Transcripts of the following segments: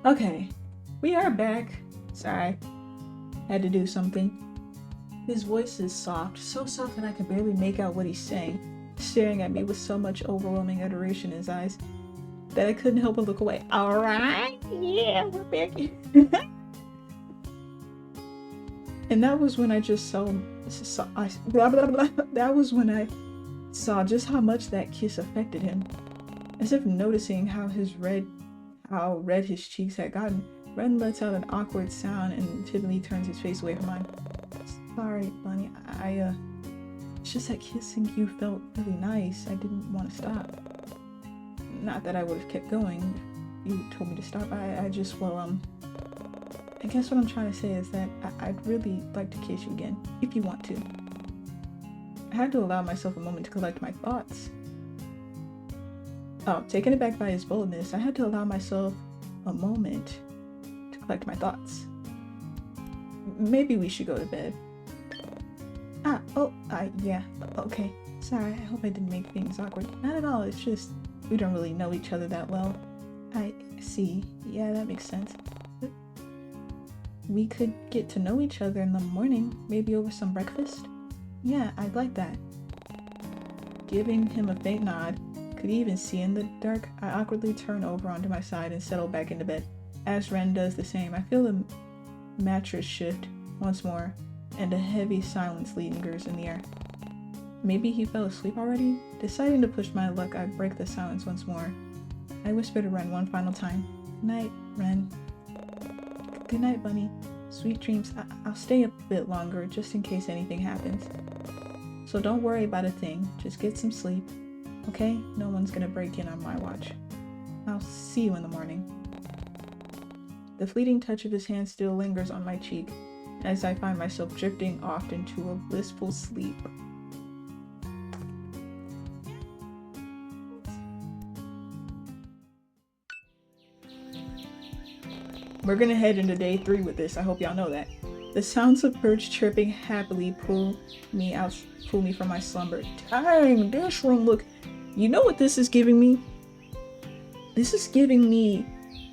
Okay, we are back. Sorry, had to do something. His voice is soft, so soft that I can barely make out what he's saying, staring at me with so much overwhelming adoration in his eyes that I couldn't help but look away. Alright, yeah, we're back. And that was when I just that was when I saw just how much that kiss affected him. As if noticing how red his cheeks had gotten, Ren lets out an awkward sound and timidly turns his face away from mine. Sorry, Bunny, it's just that kissing you felt really nice. I didn't want to stop. Not that I would have kept going. You told me to stop. I guess what I'm trying to say is that I'd really like to kiss you again, if you want to. I had to allow myself a moment to collect my thoughts. Oh, taken aback by his boldness, I had to allow myself a moment to collect my thoughts. Maybe we should go to bed. Yeah, okay. Sorry, I hope I didn't make things awkward. Not at all, it's just we don't really know each other that well. I see. Yeah, that makes sense. But we could get to know each other in the morning, maybe over some breakfast? Yeah, I'd like that. Giving him a faint nod, could even see in the dark, I awkwardly turn over onto my side and settle back into bed. As Ren does the same, I feel the mattress shift once more, and a heavy silence lingers in the air. Maybe he fell asleep already? Deciding to push my luck, I break the silence once more. I whisper to Ren one final time. Good night, Ren. Good night, Bunny. Sweet dreams. I'll stay a bit longer just in case anything happens. So don't worry about a thing. Just get some sleep. Okay? No one's gonna break in on my watch. I'll see you in the morning. The fleeting touch of his hand still lingers on my cheek as I find myself drifting off into a blissful sleep. We're gonna head into day 3 with this. I hope y'all know that. The sounds of birds chirping happily pull me from my slumber. Dang, this room look. You know what this is giving me? This is giving me,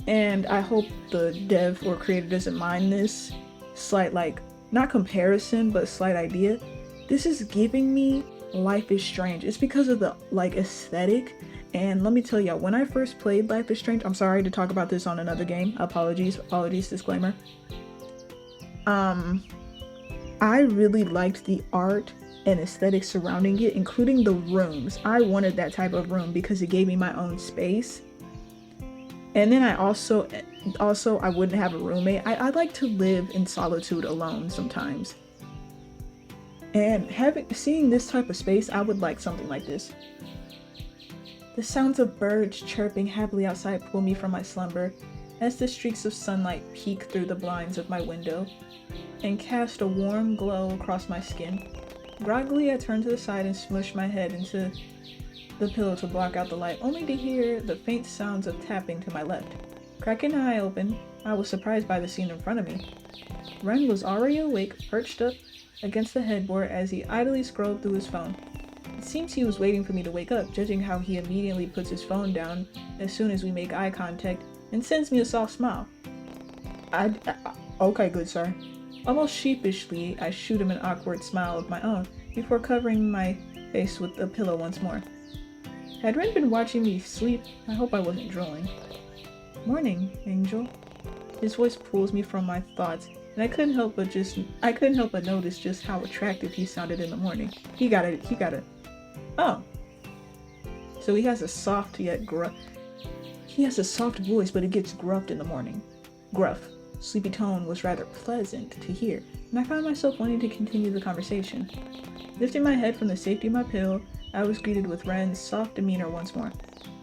and I hope the dev or creator doesn't mind this, slight not comparison, but slight idea. This is giving me Life is Strange. It's because of the aesthetic. And let me tell y'all, when I first played Life is Strange, I'm sorry to talk about this on another game. Apologies, disclaimer. I really liked the art and aesthetic surrounding it, including the rooms. I wanted that type of room because it gave me my own space. And then I also I wouldn't have a roommate. I like to live in solitude alone sometimes. And seeing this type of space, I would like something like this. The sounds of birds chirping happily outside pull me from my slumber as the streaks of sunlight peek through the blinds of my window and cast a warm glow across my skin. Groggily, I turn to the side and smush my head into the pillow to block out the light, only to hear the faint sounds of tapping to my left. Cracking an eye open, I was surprised by the scene in front of me. Ren was already awake, perched up against the headboard as he idly scrolled through his phone. It seems he was waiting for me to wake up, judging how he immediately puts his phone down as soon as we make eye contact and sends me a soft smile. Okay, good sir. Almost sheepishly, I shoot him an awkward smile of my own before covering my face with the pillow once more. Had Ren been watching me sleep, I hope I wasn't drooling. Morning, Angel. His voice pulls me from my thoughts, and I couldn't help but notice just how attractive he sounded in the morning. He got it. Oh. So he has a soft yet gruff. He has a soft voice, but it gets gruffed in the morning. Gruff. Sleepy tone was rather pleasant to hear, and I found myself wanting to continue the conversation. Lifting my head from the safety of my pillow, I was greeted with Ren's soft demeanor once more.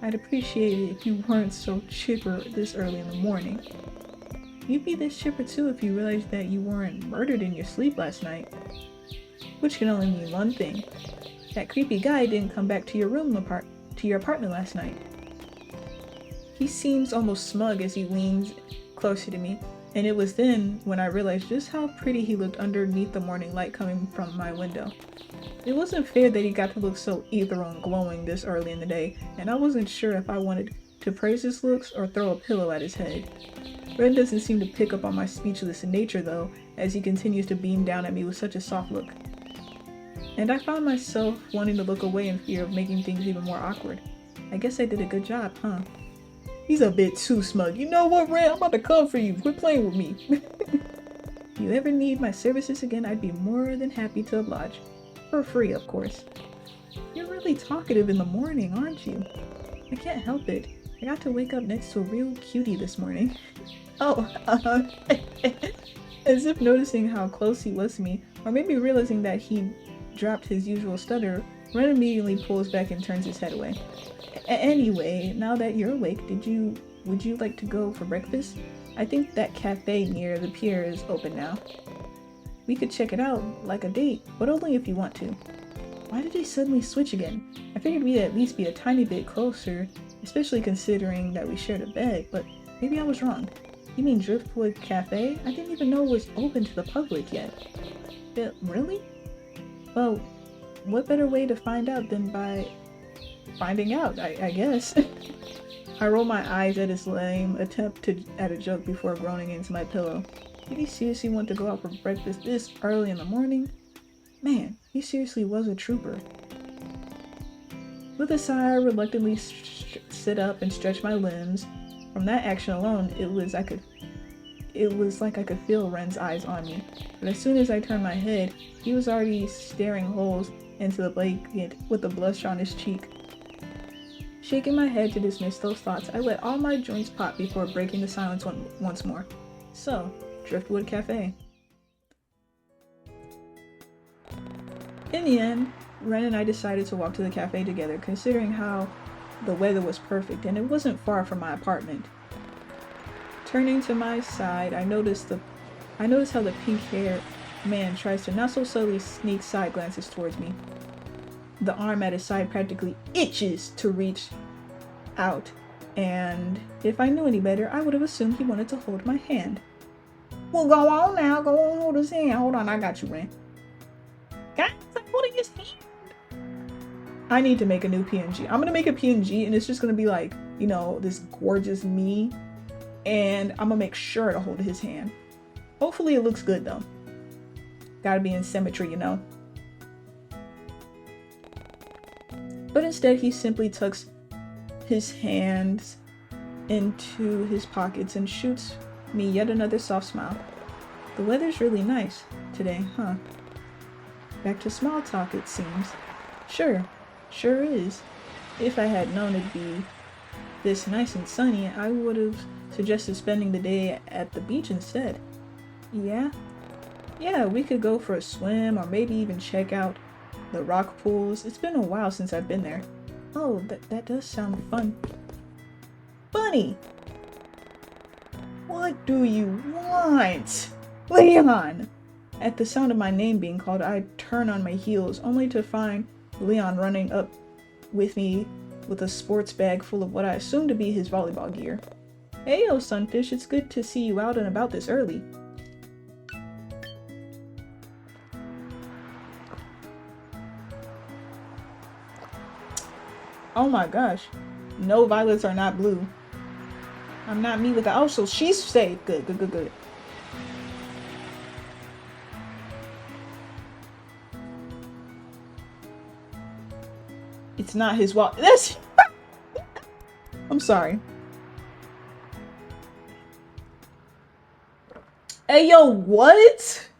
I'd appreciate it if you weren't so chipper this early in the morning. You'd be this chipper too if you realized that you weren't murdered in your sleep last night. Which can only mean one thing. That creepy guy didn't come back to your apartment last night. He seems almost smug as he leans closer to me, and it was then when I realized just how pretty he looked underneath the morning light coming from my window. It wasn't fair that he got to look so ethereal and glowing this early in the day, and I wasn't sure if I wanted to praise his looks or throw a pillow at his head. Red doesn't seem to pick up on my speechless nature though, as he continues to beam down at me with such a soft look. And I found myself wanting to look away in fear of making things even more awkward. I guess I did a good job, huh? He's a bit too smug. You know what, Red? I'm about to come for you. Quit playing with me. If you ever need my services again, I'd be more than happy to oblige. For free, of course. You're really talkative in the morning, aren't you? I can't help it. I got to wake up next to a real cutie this morning. Oh, as if noticing how close he was to me, or maybe realizing that he dropped his usual stutter, Ren immediately pulls back and turns his head away. Anyway, now that you're awake, would you like to go for breakfast? I think that cafe near the pier is open now. We could check it out, like a date, but only if you want to. Why did he suddenly switch again? I figured we'd at least be a tiny bit closer, especially considering that we shared a bed, but maybe I was wrong. You mean Driftwood Cafe? I didn't even know it was open to the public yet. Really? Well, what better way to find out than by finding out, I guess. I roll my eyes at his lame attempt at a joke before groaning into my pillow. Did he seriously want to go out for breakfast this early in the morning? Man, he seriously was a trooper. With a sigh, I reluctantly sit up and stretch my limbs. From that action alone, it was like I could feel Ren's eyes on me. But as soon as I turned my head, he was already staring holes into the blanket with a blush on his cheek. Shaking my head to dismiss those thoughts, I let all my joints pop before breaking the silence once more. So, Driftwood Cafe. In the end, Ren and I decided to walk to the cafe together, considering how the weather was perfect and it wasn't far from my apartment. Turning to my side, I noticed how the pink-haired man tries to not so subtly sneak side glances towards me. The arm at his side practically itches to reach out, and if I knew any better, I would have assumed he wanted to hold my hand. Well, go on now, go on, hold his hand. Hold on, I got you, Ren. Guys, I'm holding his hand. I need to make a new PNG. I'm gonna make a PNG, and it's just gonna be like, you know, this gorgeous me, and I'm gonna make sure to hold his hand. Hopefully it looks good though. Gotta be in symmetry, you know. But instead, he simply tucks his hands into his pockets and shoots me yet another soft smile. The weather's really nice today, huh? Back to small talk, it seems. Sure is. If I had known it'd be this nice and sunny, I would have suggested spending the day at the beach instead. Yeah, we could go for a swim or maybe even check out the rock pools. It's been a while since I've been there. Oh, that does sound fun. Bunny! What do you want? Leon! At the sound of my name being called, I turn on my heels, only to find Leon running up with me with a sports bag full of what I assume to be his volleyball gear. Heyo, Sunfish, it's good to see you out and about this early. Oh my gosh. No, violets are not blue. I'm not me with the also. She's safe. Good. It's not his wallet. That's I'm sorry. Hey yo, what?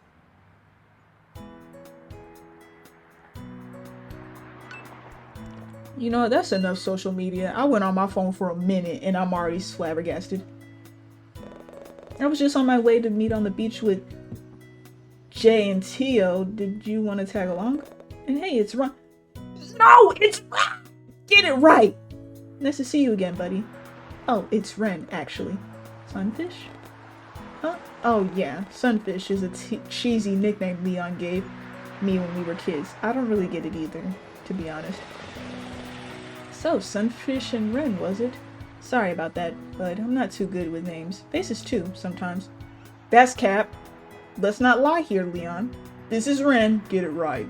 You know, that's enough social media. I went on my phone for a minute and I'm already flabbergasted. I was just on my way to meet on the beach with Jay and Tio. Did you want to tag along? And hey, it's Ron. No, it's Ren! Get it right! Nice to see you again, buddy. Oh, it's Ren, actually. Sunfish? Huh? Oh yeah, Sunfish is a cheesy nickname Leon gave me when we were kids. I don't really get it either, to be honest. So, Sunfish and Ren, was it? Sorry about that, but I'm not too good with names. Faces too, sometimes. That's cap. Let's not lie here, Leon. This is Ren. Get it right.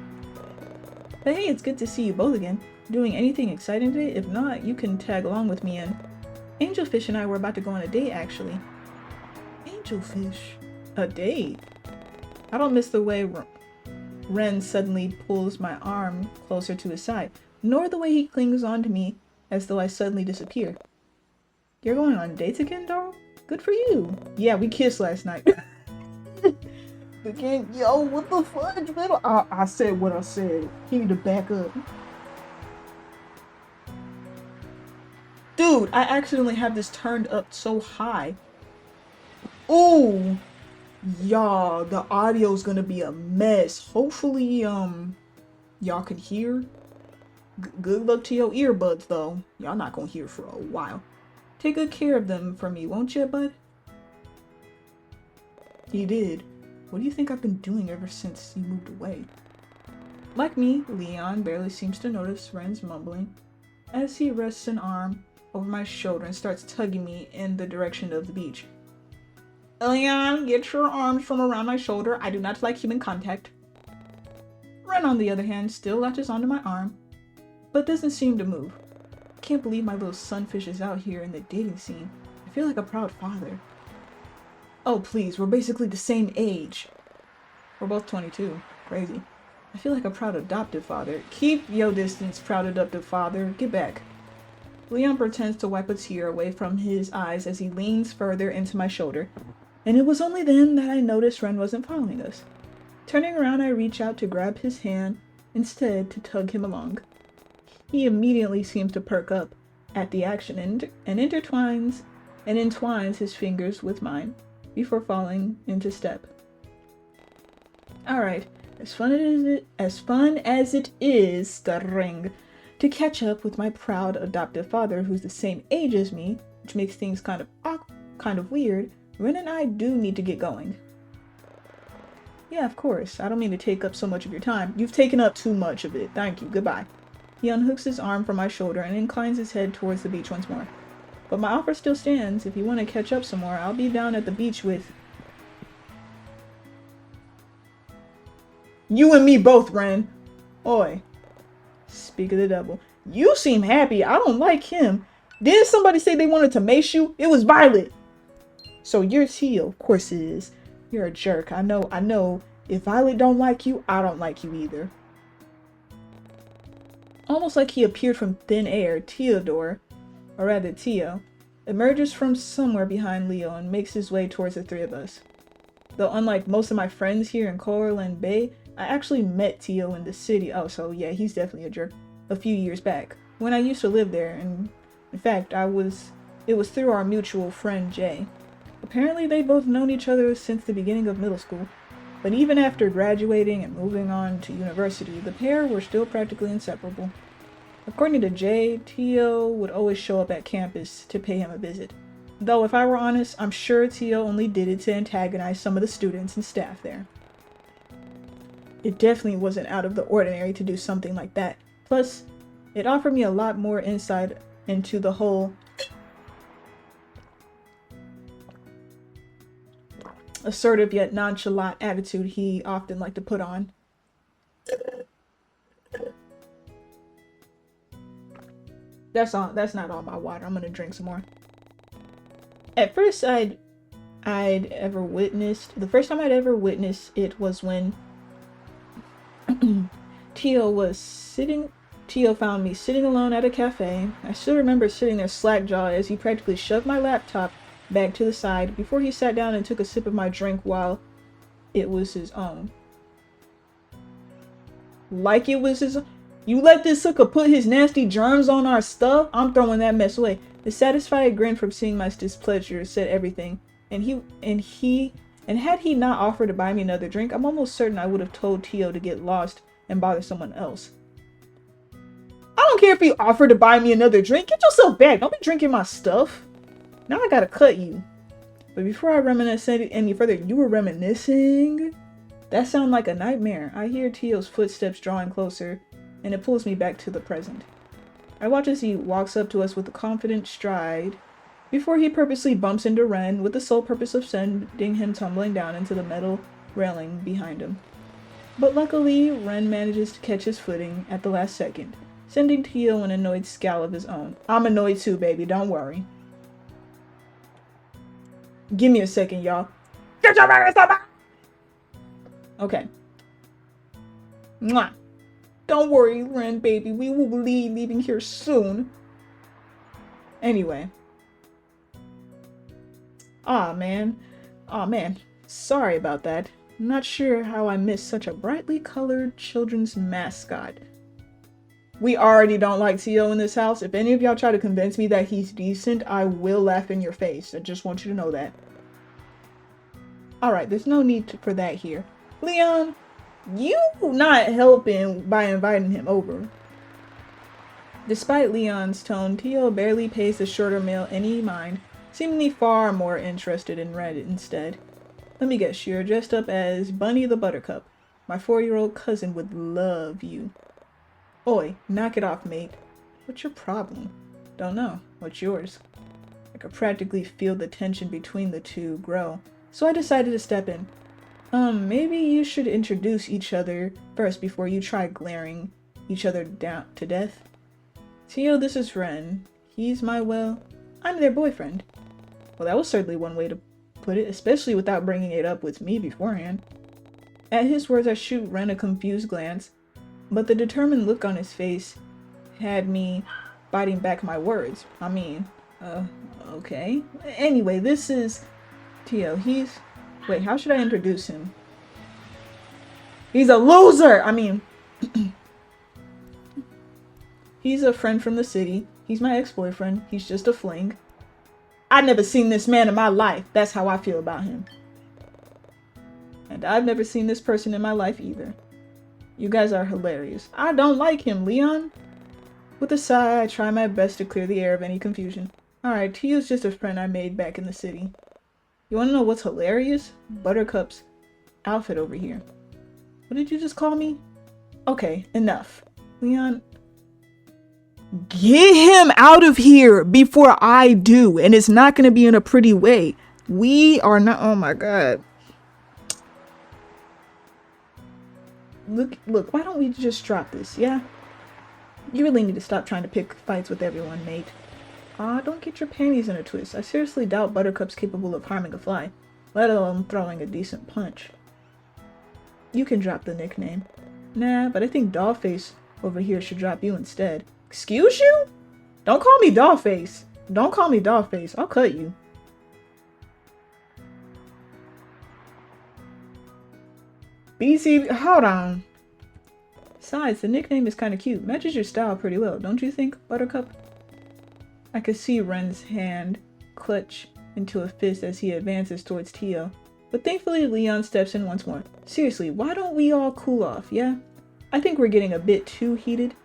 But hey, it's good to see you both again. Doing anything exciting today? If not, you can tag along with me, and Angelfish and I were about to go on a date, actually. Angelfish? A date? I don't miss the way Ren suddenly pulls my arm closer to his side, nor the way he clings onto me as though I suddenly disappear. You're going on dates again, Darl? Good for you. Yeah, we kissed last night. Again, yo, what the fudge, man? I said what I said. He need to back up. Dude, I accidentally have this turned up so high. Ooh. Y'all, the audio's gonna be a mess. Hopefully, y'all can hear. Good luck to your earbuds, though. Y'all not gonna hear for a while. Take good care of them for me, won't you, bud? He did. What do you think I've been doing ever since he moved away? Like me, Leon barely seems to notice Ren's mumbling as he rests an arm over my shoulder and starts tugging me in the direction of the beach. Leon, get your arms from around my shoulder. I do not like human contact. Ren, on the other hand, still latches onto my arm, but doesn't seem to move. I can't believe my little sunfish is out here in the dating scene. I feel like a proud father. Oh, please, we're basically the same age. We're both 22. Crazy. I feel like a proud adoptive father. Keep your distance, proud adoptive father. Get back. Leon pretends to wipe a tear away from his eyes as he leans further into my shoulder, and it was only then that I noticed Ren wasn't following us. Turning around, I reach out to grab his hand, instead to tug him along. He immediately seems to perk up at the action and entwines his fingers with mine before falling into step. Alright, as fun as it is starting to catch up with my proud adoptive father who's the same age as me, which makes things kind of weird, Ren and I do need to get going. Yeah, of course. I don't mean to take up so much of your time. You've taken up too much of it. Thank you. Goodbye. He unhooks his arm from my shoulder and inclines his head towards the beach once more. But my offer still stands. If you want to catch up some more, I'll be down at the beach with... You and me both, Ren. Oi. Speak of the devil. You seem happy. I don't like him. Didn't somebody say they wanted to mace you? It was Violet. So you're Teal. Of course it is. You're a jerk. I know. If Violet don't like you, I don't like you either. Almost like he appeared from thin air, Tio, emerges from somewhere behind Leo and makes his way towards the three of us. Though unlike most of my friends here in Coralland Bay, I actually met Tio in the city. Oh, so yeah, he's definitely a jerk. A few years back, when I used to live there, and in fact, it was through our mutual friend Jay. Apparently, they'd both known each other since the beginning of middle school, but even after graduating and moving on to university, the pair were still practically inseparable. According to Jay, Tio would always show up at campus to pay him a visit. Though, if I were honest, I'm sure Tio only did it to antagonize some of the students and staff there. It definitely wasn't out of the ordinary to do something like that. Plus, it offered me a lot more insight into the whole assertive yet nonchalant attitude he often liked to put on. That's not all my water. I'm gonna drink some more. At first, the first time I'd ever witnessed it was when Tio found me sitting alone at a cafe. I still remember sitting there slack-jawed as he practically shoved my laptop bag to the side before he sat down and took a sip of my drink while it was his own. Like it was his own. You let this sucker put his nasty germs on our stuff? I'm throwing that mess away. The satisfied grin from seeing my displeasure said everything. And had he not offered to buy me another drink, I'm almost certain I would have told Tio to get lost and bother someone else. I don't care if you offered to buy me another drink. Get yourself back. Don't be drinking my stuff. Now I gotta cut you. But before I reminisce any further, you were reminiscing? That sounded like a nightmare. I hear Tio's footsteps drawing closer, and it pulls me back to the present. I watch as he walks up to us with a confident stride, before he purposely bumps into Ren with the sole purpose of sending him tumbling down into the metal railing behind him. But luckily, Ren manages to catch his footing at the last second, sending Tio an annoyed scowl of his own. I'm annoyed too, baby, don't worry. Give me a second, y'all. Get your back stuff. Okay. Mwah. Don't worry, Ren, baby, we will be leaving here soon. Anyway. Aw, man. Sorry about that. I'm not sure how I missed such a brightly colored children's mascot. We already don't like Tio in this house. If any of y'all try to convince me that he's decent, I will laugh in your face. I just want you to know that. Alright, there's no need for that here. Leon, you not helping by inviting him over. Despite Leon's tone, Tio barely pays the shorter male any mind, seemingly far more interested in Red instead. Let me guess, you're dressed up as Bunny the Buttercup. My 4-year-old cousin would love you. Oi, knock it off, mate. What's your problem? Don't know. What's yours? I could practically feel the tension between the two grow, so I decided to step in. Maybe you should introduce each other first before you try glaring each other down to death. Tio, this is Ren. He's I'm their boyfriend. Well, that was certainly one way to put it, especially without bringing it up with me beforehand. At his words, I shoot Ren a confused glance, but the determined look on his face had me biting back my words. Okay. Anyway, this is Tio. Wait, how should I introduce him? He's a loser! He's a friend from the city. He's my ex-boyfriend. He's just a fling. I've never seen this man in my life. That's how I feel about him. And I've never seen this person in my life either. You guys are hilarious. I don't like him, Leon. With a sigh, I try my best to clear the air of any confusion. Alright, Tio's just a friend I made back in the city. You wanna know what's hilarious? Buttercup's outfit over here. What did you just call me? Okay, enough. Leon, get him out of here before I do, and it's not gonna be in a pretty way. We are not, oh my god. Look, why don't we just drop this, yeah? You really need to stop trying to pick fights with everyone, mate. Don't get your panties in a twist. I seriously doubt Buttercup's capable of harming a fly, let alone throwing a decent punch. You can drop the nickname. Nah, but I think Dollface over here should drop you instead. Excuse you? Don't call me Dollface. Don't call me Dollface. I'll cut you. BC, hold on. Besides, the nickname is kind of cute. Matches your style pretty well, don't you think, Buttercup? I could see Ren's hand clutch into a fist as he advances towards Tio. But thankfully, Leon steps in once more. Seriously, why don't we all cool off, yeah? I think we're getting a bit too heated.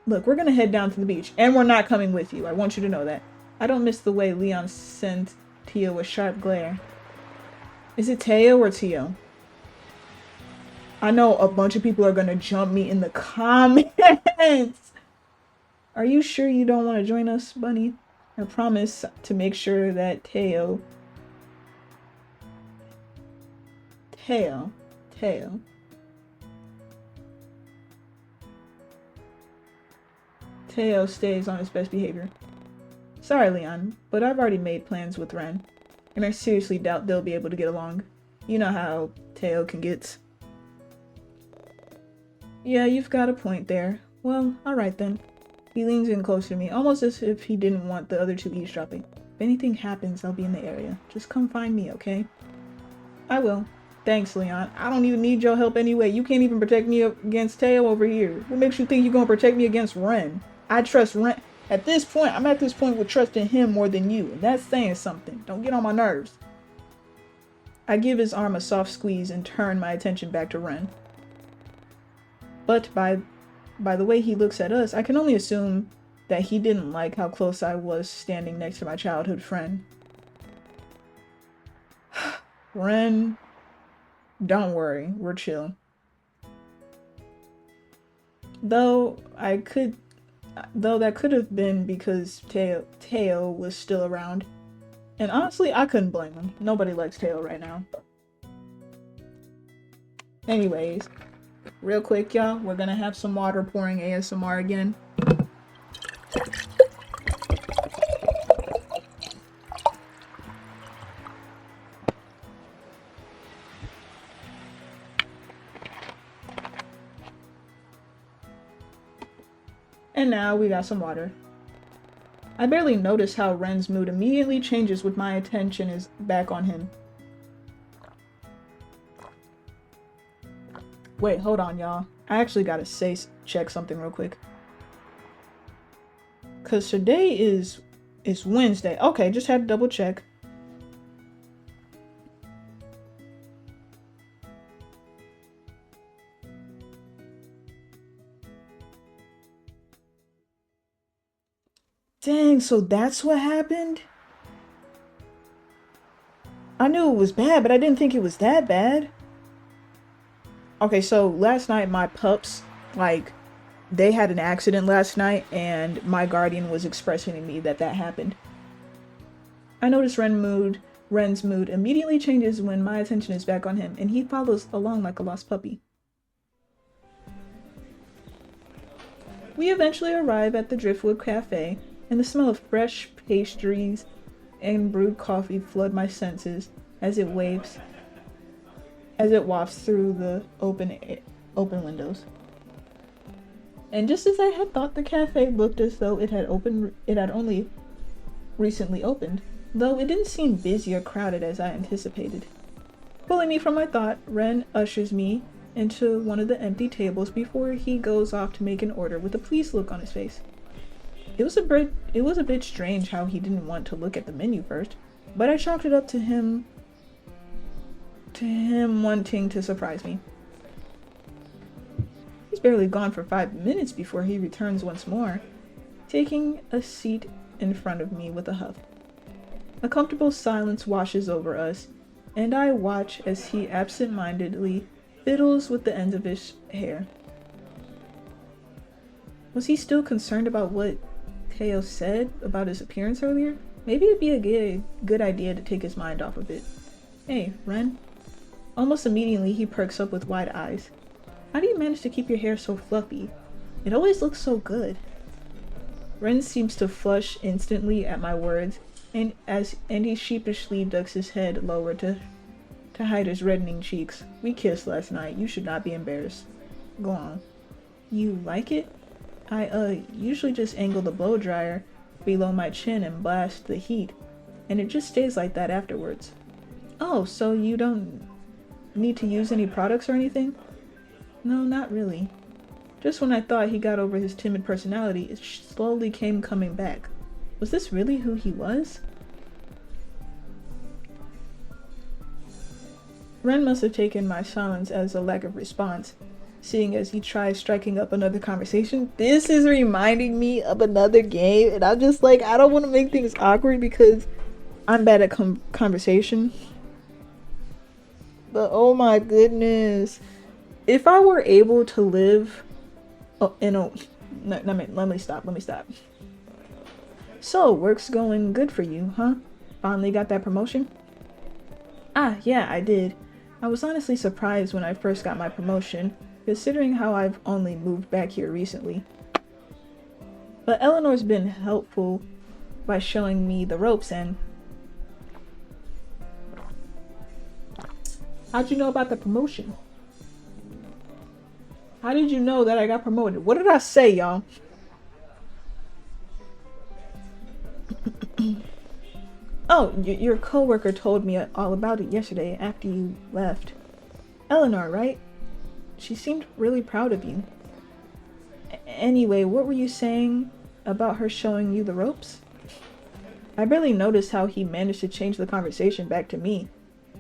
Look, we're gonna head down to the beach, and we're not coming with you. I want you to know that. I don't miss the way Leon sent Tio a sharp glare. Is it Teo or Tio? I know a bunch of people are gonna jump me in the comments. Are you sure you don't want to join us, Bunny? I promise to make sure that Teo. Teo stays on his best behavior. Sorry, Leon, but I've already made plans with Ren, and I seriously doubt they'll be able to get along. You know how Teo can get. Yeah, you've got a point there. Well, alright then. He leans in closer to me, almost as if he didn't want the other two eavesdropping. If anything happens, I'll be in the area. Just come find me, okay? I will. Thanks, Leon. I don't even need your help anyway. You can't even protect me against Teo over here. What makes you think you're gonna protect me against Ren? I trust Ren. At this point, I'm at this point with trusting him more than you, and that's saying something. Don't get on my nerves. I give his arm a soft squeeze and turn my attention back to Ren. But by the way he looks at us, I can only assume that he didn't like how close I was standing next to my childhood friend. Ren, don't worry, we're chill. Though that could have been because Teo was still around. And honestly, I couldn't blame him. Nobody likes Teo right now. Anyways, Real quick, y'all, we're gonna have some water pouring ASMR again. And now we got some water. I barely notice how Ren's mood immediately changes when my attention is back on him. Wait, hold on, y'all. I actually gotta check something real quick. Cause today is Wednesday. Okay, just had to double check. Dang, so that's what happened? I knew it was bad, but I didn't think it was that bad. Okay, so last night my pups, like, they had an accident last night, and my guardian was expressing to me that happened. I notice Ren's mood immediately changes when my attention is back on him, and he follows along like a lost puppy. We eventually arrive at the Driftwood Cafe, and the smell of fresh pastries and brewed coffee flood my senses as it wafts through the open windows. And just as I had thought, the cafe looked as though it had only recently opened, though it didn't seem busy or crowded as I anticipated. Pulling me from my thought, Ren ushers me into one of the empty tables before he goes off to make an order with a pleased look on his face. It was a bit strange how he didn't want to look at the menu first, but I chalked it up to him wanting to surprise me. He's barely gone for 5 minutes before he returns once more, taking a seat in front of me with a huff. A comfortable silence washes over us, and I watch as he absent-mindedly fiddles with the ends of his hair. Was he still concerned about what Keo said about his appearance earlier? Maybe it'd be a good idea to take his mind off of it. Hey, Ren. Almost immediately he perks up with wide eyes. How do you manage to keep your hair so fluffy? It always looks so good. Ren seems to flush instantly at my words, and he sheepishly ducks his head lower to hide his reddening cheeks. We kissed last night. You should not be embarrassed. Go on. You like it? I usually just angle the blow dryer below my chin and blast the heat, and it just stays like that afterwards. Oh, so you don't need to use any products or anything? No, not really. Just when I thought he got over his timid personality, it slowly came coming back. Was this really who he was? Ren must have taken my silence as a lack of response, seeing as he tries striking up another conversation. This is reminding me of another game, and I'm just like, I don't want to make things awkward because I'm bad at conversation. But oh my goodness. If I were able to live let me stop. So, work's going good for you, huh? Finally got that promotion? Ah, yeah, I did. I was honestly surprised when I first got my promotion, considering how I've only moved back here recently. But Eleanor's been helpful by showing me the ropes. And how'd you know about the promotion? How did you know that I got promoted? What did I say, y'all? Oh, your coworker told me all about it yesterday after you left. Eleanor, right? She seemed really proud of you. Anyway, what were you saying about her showing you the ropes? I barely noticed how he managed to change the conversation back to me,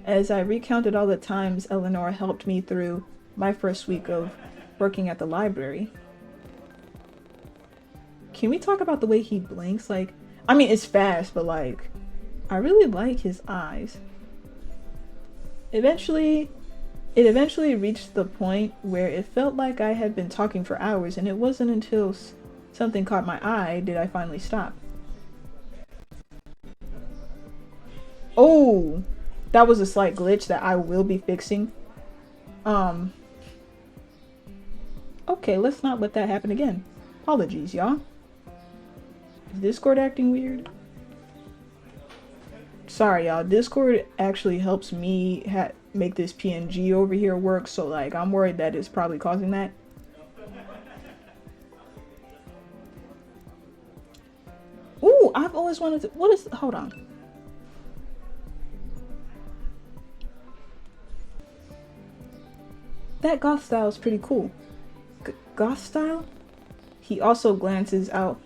as I recounted all the times Eleanor helped me through my first week of working at the library. Can we talk about the way he blinks? Like, I mean, it's fast, but like, I really like his eyes. It eventually reached the point where it felt like I had been talking for hours, and it wasn't until something caught my eye did I finally stop. Oh, that was a slight glitch that I will be fixing. Okay, let's not let that happen again. Apologies, y'all. Is Discord acting weird? Sorry, y'all. Discord actually helps me make this PNG over here work, so like I'm worried that it's probably causing that. Ooh, I've always wanted to. What is? Hold on. That goth style is pretty cool. Goth style? He also glances out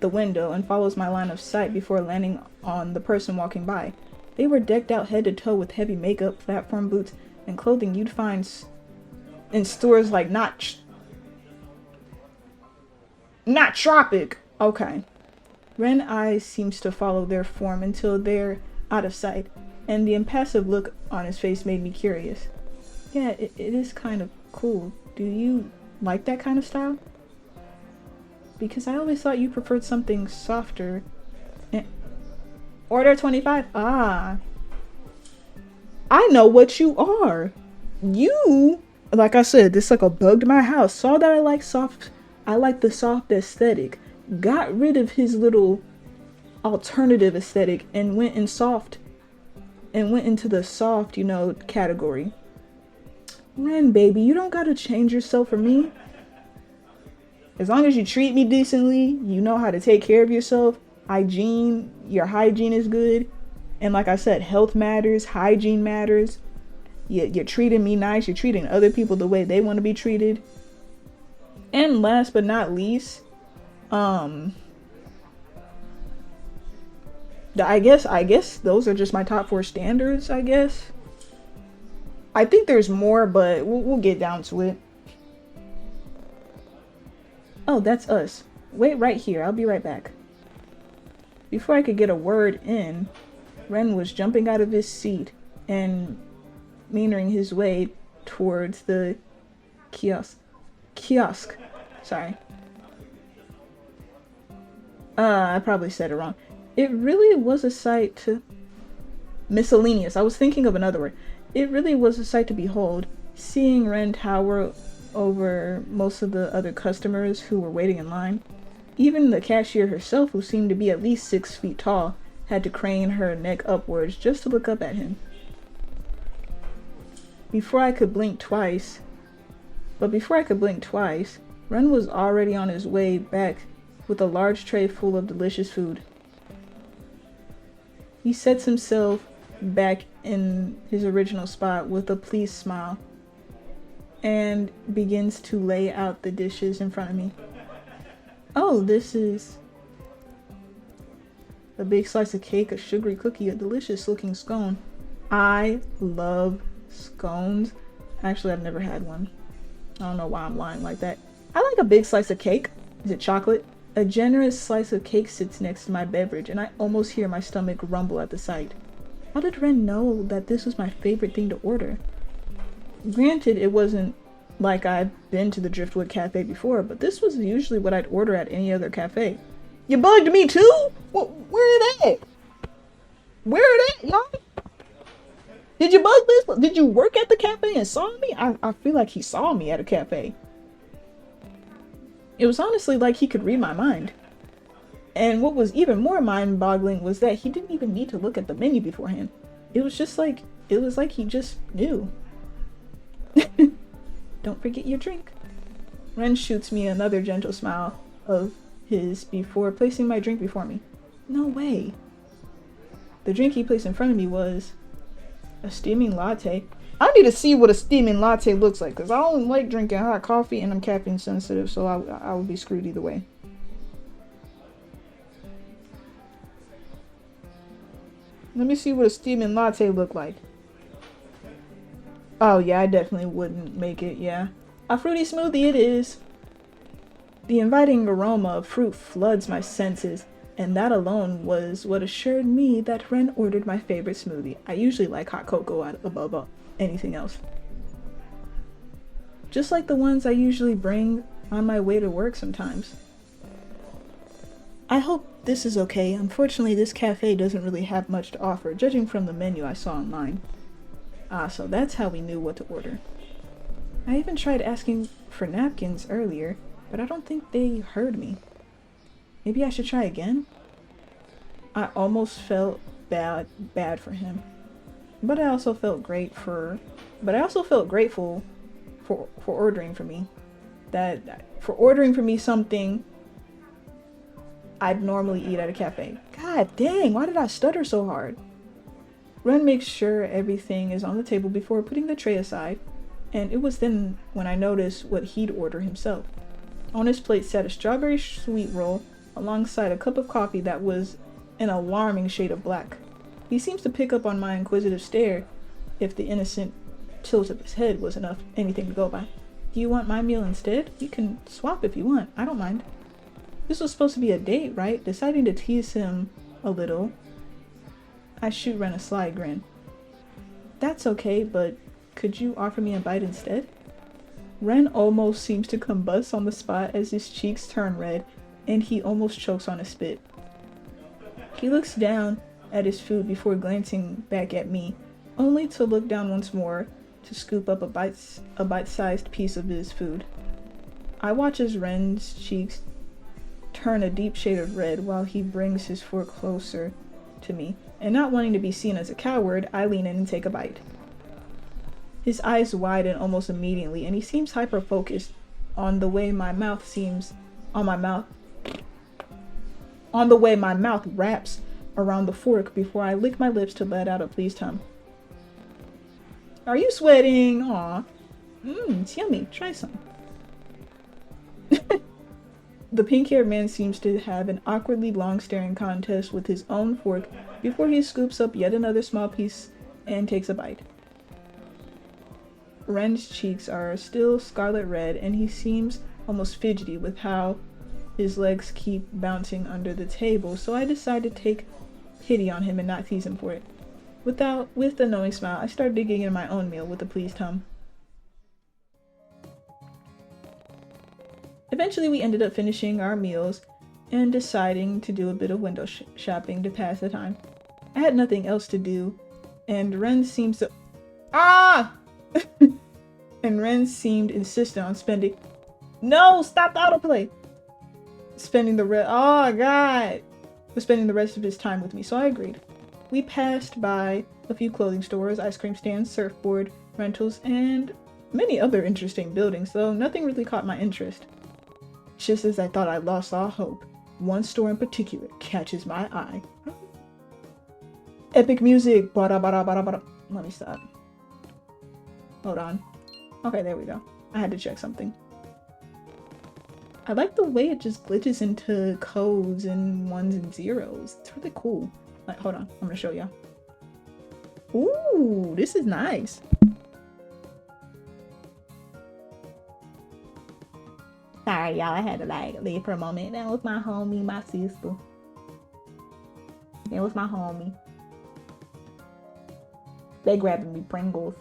the window and follows my line of sight before landing on the person walking by. They were decked out head to toe with heavy makeup, platform boots, and clothing you'd find in stores like Not Tropic. Okay. Ren eyes seems to follow their form until they're out of sight, and the impassive look on his face made me curious. Yeah, it is kind of cool. Do you like that kind of style? Because I always thought you preferred something softer. Order 25? Ah. I know what you are. You, like I said, this sucker bugged my house. Saw that I like the soft aesthetic. Got rid of his little alternative aesthetic and went into the soft, you know, category. Ren, baby, you don't gotta change yourself for me. As long as you treat me decently, you know how to take care of yourself, your hygiene is good. And like I said, health matters, hygiene matters. You're treating me nice, you're treating other people the way they want to be treated. And last but not least, I guess those are just my top 4 standards, I guess. I think there's more, but we'll get down to it. Oh, that's us. Wait right here, I'll be right back. Before I could get a word in, Ren was jumping out of his seat and meandering his way towards the kiosk. Sorry. I probably said it wrong. It really was a sight to... Miscellaneous. I was thinking of another word. It really was a sight to behold, seeing Ren tower over most of the other customers who were waiting in line. Even the cashier herself, who seemed to be at least 6 feet tall, had to crane her neck upwards just to look up at him. Before I could blink twice, Ren was already on his way back with a large tray full of delicious food. He sets himself back in his original spot with a pleased smile and begins to lay out the dishes in front of me. Oh, this is a big slice of cake, a sugary cookie, a delicious looking scone. I love scones. Actually, I've never had one. I don't know why I'm lying like that. I like a big slice of cake. Is it chocolate? A generous slice of cake sits next to my beverage, and I almost hear my stomach rumble at the sight. How did Ren know that this was my favorite thing to order? Granted, it wasn't like I've been to the Driftwood Cafe before, but this was usually what I'd order at any other cafe. You bugged me too? Where it at? Where it at, y'all? Did you bug this? Did you work at the cafe and saw me? I feel like he saw me at a cafe. It was honestly like he could read my mind. And what was even more mind-boggling was that he didn't even need to look at the menu beforehand. It was like he just knew. Don't forget your drink. Ren shoots me another gentle smile of his before placing my drink before me. No way. The drink he placed in front of me was a steaming latte. I need to see what a steaming latte looks like, because I don't like drinking hot coffee and I'm caffeine sensitive, so I would be screwed either way. Let me see what a steaming latte look like. Oh yeah, I definitely wouldn't make it, yeah. A fruity smoothie it is. The inviting aroma of fruit floods my senses, and that alone was what assured me that Ren ordered my favorite smoothie. I usually like hot cocoa above anything else. Just like the ones I usually bring on my way to work sometimes. I hope this is okay. Unfortunately, this cafe doesn't really have much to offer, judging from the menu I saw online. Ah, so that's how we knew what to order. I even tried asking for napkins earlier, but I don't think they heard me. Maybe I should try again? I almost felt bad for him. But I also felt grateful for ordering for me. For ordering for me something I'd normally eat at a cafe. God dang, why did I stutter so hard? Ren makes sure everything is on the table before putting the tray aside, and it was then when I noticed what he'd order himself. On his plate sat a strawberry sweet roll alongside a cup of coffee that was an alarming shade of black. He seems to pick up on my inquisitive stare if the innocent tilt of his head was anything to go by. Do you want my meal instead? You can swap if you want. I don't mind. This was supposed to be a date, right? Deciding to tease him a little, I shoot Ren a sly grin. That's okay, but could you offer me a bite instead? Ren almost seems to combust on the spot as his cheeks turn red and he almost chokes on a spit. He looks down at his food before glancing back at me, only to look down once more to scoop up a bite-sized piece of his food. I watch as Ren's cheeks turn a deep shade of red while he brings his fork closer to me, and not wanting to be seen as a coward, I lean in and take a bite. His eyes widen almost immediately, and he seems hyper-focused on the way my mouth wraps around the fork before I lick my lips to let out a pleased hum. Are you sweating? Aw. It's yummy. Try some. The pink-haired man seems to have an awkwardly long staring contest with his own fork before he scoops up yet another small piece and takes a bite. Ren's cheeks are still scarlet red, and he seems almost fidgety with how his legs keep bouncing under the table, so I decide to take pity on him and not tease him for it. With a knowing smile, I start digging in my own meal with a pleased hum. Eventually, we ended up finishing our meals and deciding to do a bit of window shopping to pass the time. I had nothing else to do, and Ren seemed insistent on spending. No, stop the autoplay! Spending the rest of his time with me, so I agreed. We passed by a few clothing stores, ice cream stands, surfboard rentals, and many other interesting buildings, though nothing really caught my interest. Just as I thought I lost all hope, one store in particular catches my eye. Epic music! Bada bada bada bada. Let me stop. Hold on. Okay, there we go. I had to check something. I like the way it just glitches into codes and ones and zeros. It's really cool. Like, hold on. I'm gonna show y'all. Ooh, this is nice. Sorry, y'all. I had to leave for a moment. That was my homie, my sister. That was my homie. They grabbing me Pringles.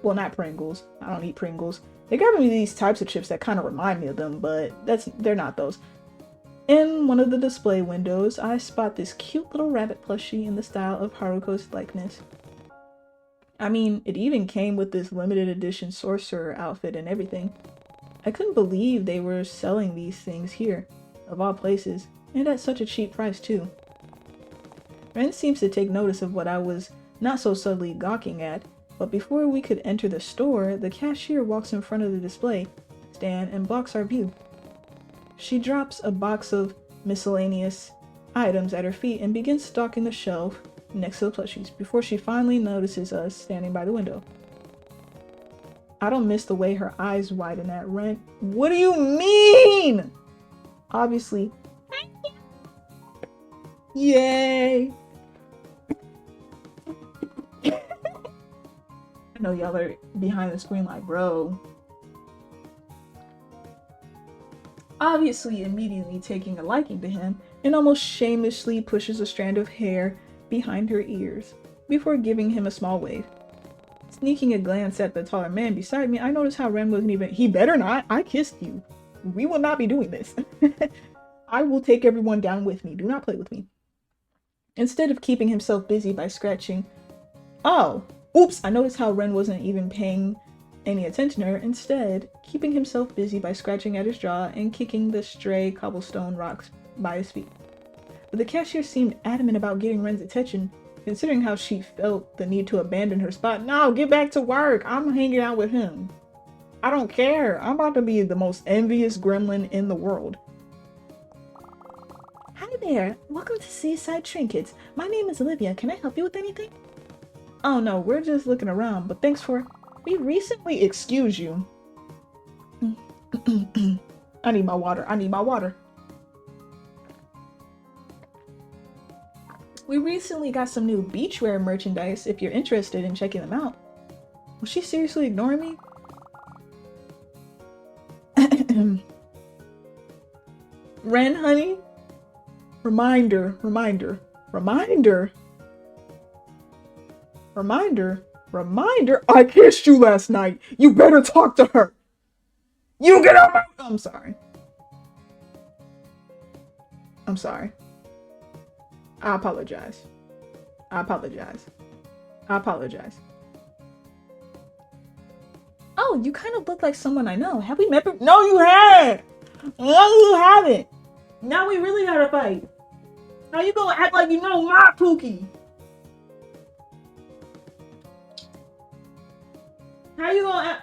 Well, not Pringles. I don't eat Pringles. They're grabbing me these types of chips that kind of remind me of them, but they're not those. In one of the display windows, I spot this cute little rabbit plushie in the style of Haruko's likeness. I mean, it even came with this limited edition sorcerer outfit and everything. I couldn't believe they were selling these things here, of all places, and at such a cheap price too. Ren seems to take notice of what I was not so subtly gawking at, but before we could enter the store, the cashier walks in front of the display stand and blocks our view. She drops a box of miscellaneous items at her feet and begins stalking the shelf next to the plushies before she finally notices us standing by the window. I don't miss the way her eyes widen at Ren. What do you mean? Obviously. Yay! I know y'all are behind the screen like, bro. Obviously immediately taking a liking to him and almost shamelessly pushes a strand of hair behind her ears before giving him a small wave. Sneaking a glance at the taller man beside me, I noticed how Ren wasn't even— he better not! I kissed you. We will not be doing this. I will take everyone down with me. Do not play with me. Instead of keeping himself busy by scratching— oh! Oops! I noticed how Ren wasn't even paying any attention to her, instead keeping himself busy by scratching at his jaw and kicking the stray cobblestone rocks by his feet. But the cashier seemed adamant about getting Ren's attention, considering how she felt the need to abandon her spot. No, get back to work. I'm hanging out with him. I don't care. I'm about to be the most envious gremlin in the world. Hi there. Welcome to Seaside Trinkets. My name is Olivia. Can I help you with anything? Oh no, we're just looking around, but thanks for... We recently... Excuse you. I need my water. I need my water. We recently got some new beachwear merchandise if you're interested in checking them out. Was she seriously ignoring me? Ren, honey? Reminder. I kissed you last night. You better talk to her. You get out my... I'm sorry. I apologize. Oh, you kind of look like someone I know. Have we met? No, you haven't. No, you haven't. Now we really gotta fight. How you gonna act like you know my Pookie? How you gonna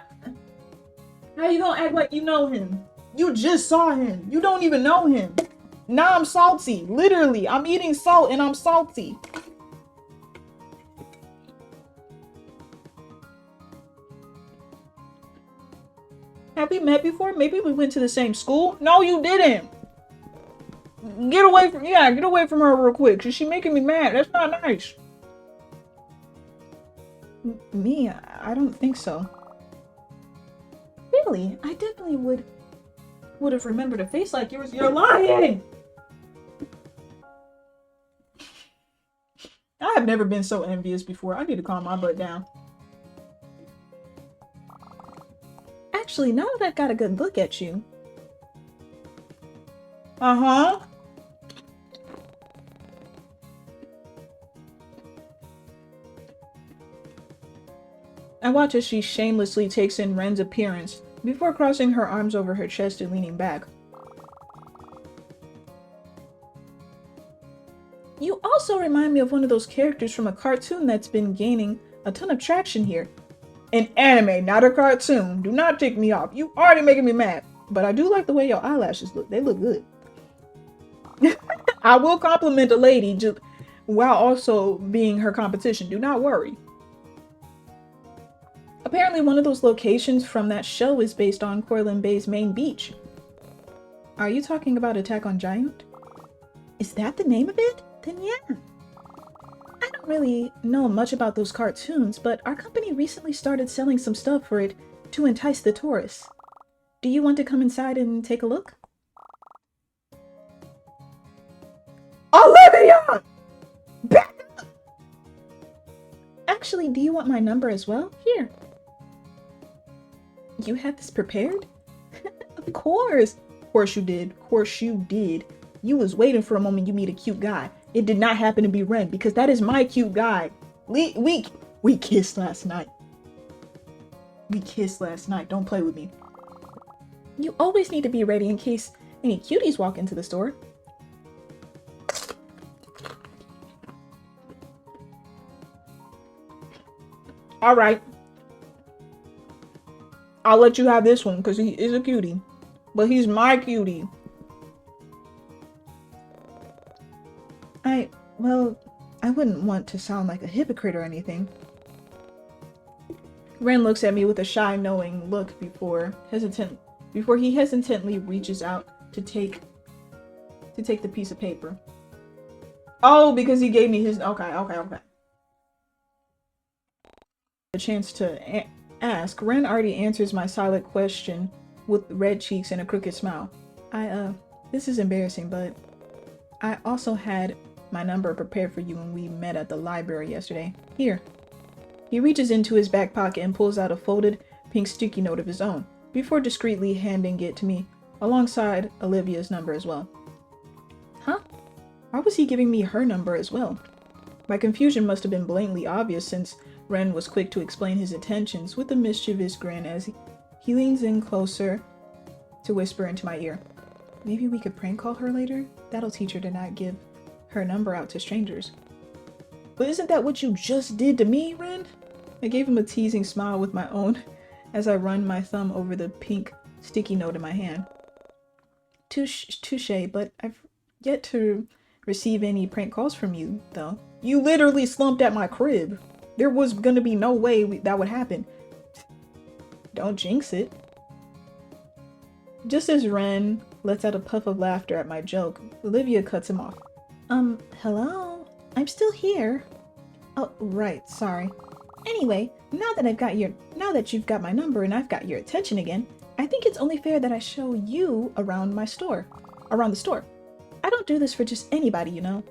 act like you know him? You just saw him. You don't even know him. Now I'm salty. Literally, I'm eating salt and I'm salty. Have we met before? Maybe we went to the same school? No, you didn't. Get away from her real quick. Cause she's making me mad. That's not nice. Me? I don't think so. Really? I definitely would have remembered a face like yours. You're lying! I have never been so envious before. I need to calm my butt down. Actually, now that I've got a good look at you. Uh-huh. I watch as she shamelessly takes in Ren's appearance before crossing her arms over her chest and leaning back. You also remind me of one of those characters from a cartoon that's been gaining a ton of traction here. An anime, not a cartoon. Do not tick me off. You already making me mad. But I do like the way your eyelashes look. They look good. I will compliment a lady while also being her competition. Do not worry. Apparently one of those locations from that show is based on Corlin Bay's main beach. Are you talking about Attack on Giant? Is that the name of it? Then yeah. I don't really know much about those cartoons, but our company recently started selling some stuff for it to entice the tourists. Do you want to come inside and take a look? Olivia! Actually, do you want my number as well? Here. You had this prepared? Of course. Of course you did. Of course you did. You was waiting for a moment you meet a cute guy. It did not happen to be Ren, because that is my cute guy. We kissed last night. We kissed last night. Don't play with me. You always need to be ready in case any cuties walk into the store. All right. I'll let you have this one because he is a cutie. But he's my cutie. Well, I wouldn't want to sound like a hypocrite or anything. Ren looks at me with a shy, knowing look before he hesitantly reaches out to take the piece of paper. Oh, because he gave me his... Okay. A chance to ask. Ren already answers my silent question with red cheeks and a crooked smile. This is embarrassing, but I also had my number prepared for you when we met at the library yesterday. Here. He reaches into his back pocket and pulls out a folded pink sticky note of his own, before discreetly handing it to me, alongside Olivia's number as well. Huh? Why was he giving me her number as well? My confusion must have been blatantly obvious since Ren was quick to explain his intentions with a mischievous grin as he leans in closer to whisper into my ear. Maybe we could prank call her later? That'll teach her to not give her number out to strangers. But isn't that what you just did to me, Ren? I gave him a teasing smile with my own as I run my thumb over the pink sticky note in my hand. Touche, but I've yet to receive any prank calls from you, though. You literally slumped at my crib. There was gonna be no way that would happen. Don't jinx it. Just as Ren lets out a puff of laughter at my joke, Olivia cuts him off. Hello? I'm still here. Oh, right, sorry. Anyway, now that you've got my number and I've got your attention again, I think it's only fair that I show you around the store. I don't do this for just anybody, you know.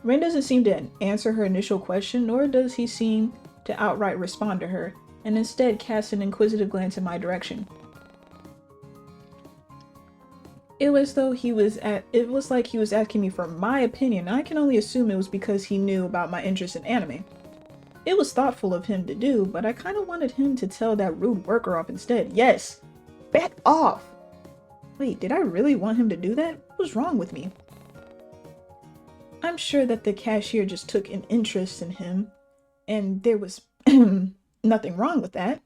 Ren doesn't seem to answer her initial question, nor does he seem to outright respond to her, and instead casts an inquisitive glance in my direction. It was like he was asking me for my opinion, and I can only assume it was because he knew about my interest in anime. It was thoughtful of him to do, but I kind of wanted him to tell that rude worker off instead. Yes! Back off! Wait, did I really want him to do that? What was wrong with me? I'm sure that the cashier just took an interest in him, and there was nothing wrong with that.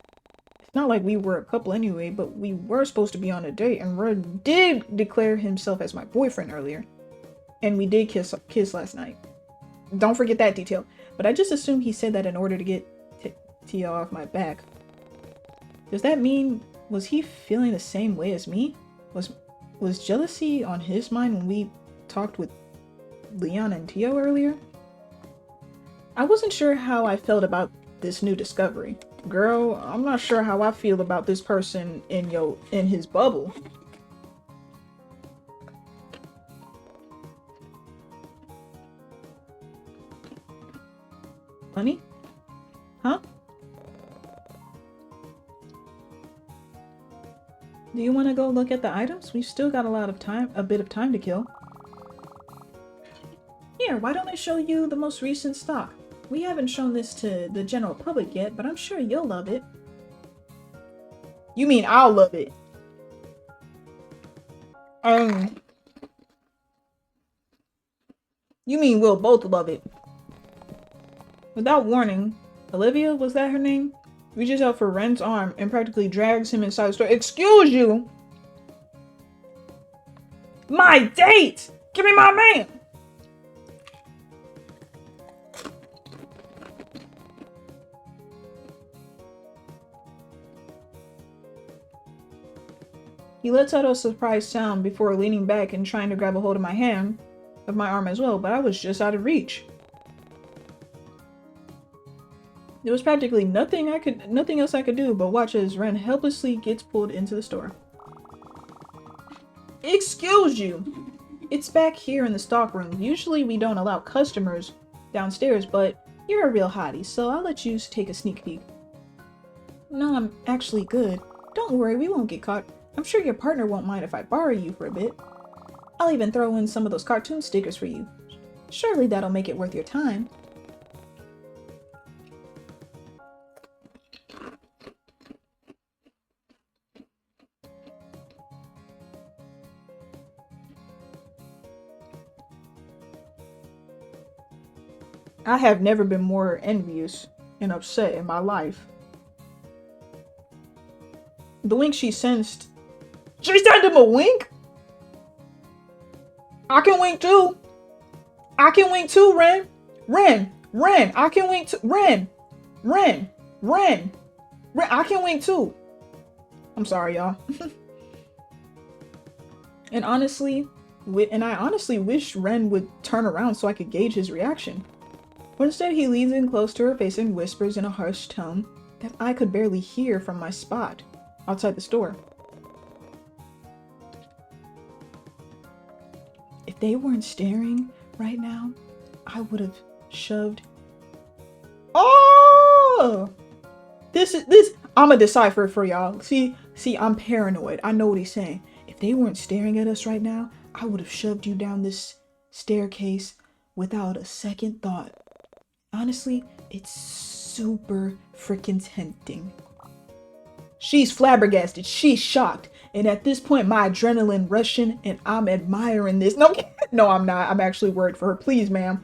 It's not like we were a couple anyway, but we were supposed to be on a date, and Red did declare himself as my boyfriend earlier. And we did kiss last night. Don't forget that detail. But I just assumed he said that in order to get Tia off my back. Does that mean, was he feeling the same way as me? Was jealousy on his mind when we talked with Leon and Tio earlier? I wasn't sure how I felt about this new discovery. Girl, I'm not sure how I feel about this person in his bubble. Honey? Huh? Do you want to go look at the items? We've still got a bit of time to kill. Here, why don't I show you the most recent stock? We haven't shown this to the general public yet, but I'm sure you'll love it. You mean I'll love it? You mean we'll both love it? Without warning, Olivia, was that her name? Reaches out for Ren's arm and practically drags him inside the store. Excuse you! My date! Give me my man! He lets out a surprised sound before leaning back and trying to grab a hold of my arm as well, but I was just out of reach. There was practically nothing else I could do but watch as Ren helplessly gets pulled into the store. Excuse you! It's back here in the stockroom. Usually we don't allow customers downstairs, but you're a real hottie, so I'll let you take a sneak peek. No, I'm actually good. Don't worry, we won't get caught. I'm sure your partner won't mind if I borrow you for a bit. I'll even throw in some of those cartoon stickers for you. Surely that'll make it worth your time. I have never been more envious and upset in my life. The wink she sensed. She sent him a wink? I can wink too. I can wink too, Ren. Ren, I can wink too. Ren, I can wink too. I'm sorry, y'all. And I honestly wish Ren would turn around so I could gauge his reaction. But instead, he leans in close to her face and whispers in a harsh tone that I could barely hear from my spot outside the store. If they weren't staring right now, I would have shoved. Oh! I'ma decipher for y'all. See, I'm paranoid. I know what he's saying. If they weren't staring at us right now, I would have shoved you down this staircase without a second thought. Honestly, It's super freaking tempting. She's flabbergasted. She's shocked. And at this point, my adrenaline rushing and I'm admiring this. No, no, I'm not. I'm actually worried for her. Please, ma'am.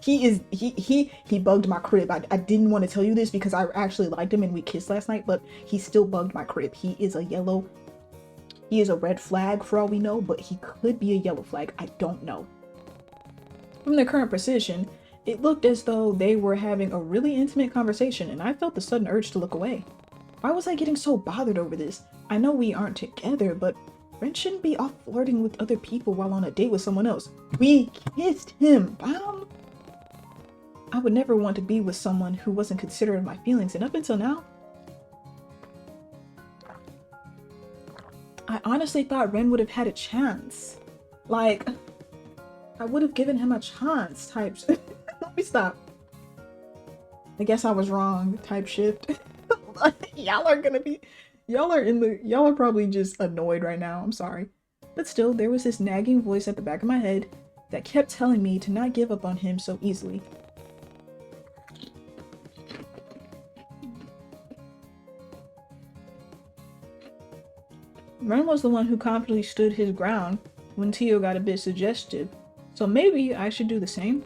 He bugged my crib. I didn't want to tell you this because I actually liked him and we kissed last night, but he still bugged my crib. He is a red flag for all we know, but he could be a yellow flag. I don't know. From their current position, it looked as though they were having a really intimate conversation, and I felt the sudden urge to look away. Why was I getting so bothered over this? I know we aren't together, but Ren shouldn't be off flirting with other people while on a date with someone else. We kissed him, bam! I would never want to be with someone who wasn't considerate of my feelings, and up until now, I honestly thought Ren would have had a chance. Like, I would have given him a chance types. Let me stop. I guess I was wrong type shift. Y'all are probably just annoyed right now. I'm sorry. But still, there was this nagging voice at the back of my head that kept telling me to not give up on him so easily. Ren was the one who confidently stood his ground when Tio got a bit suggestive, so maybe I should do the same?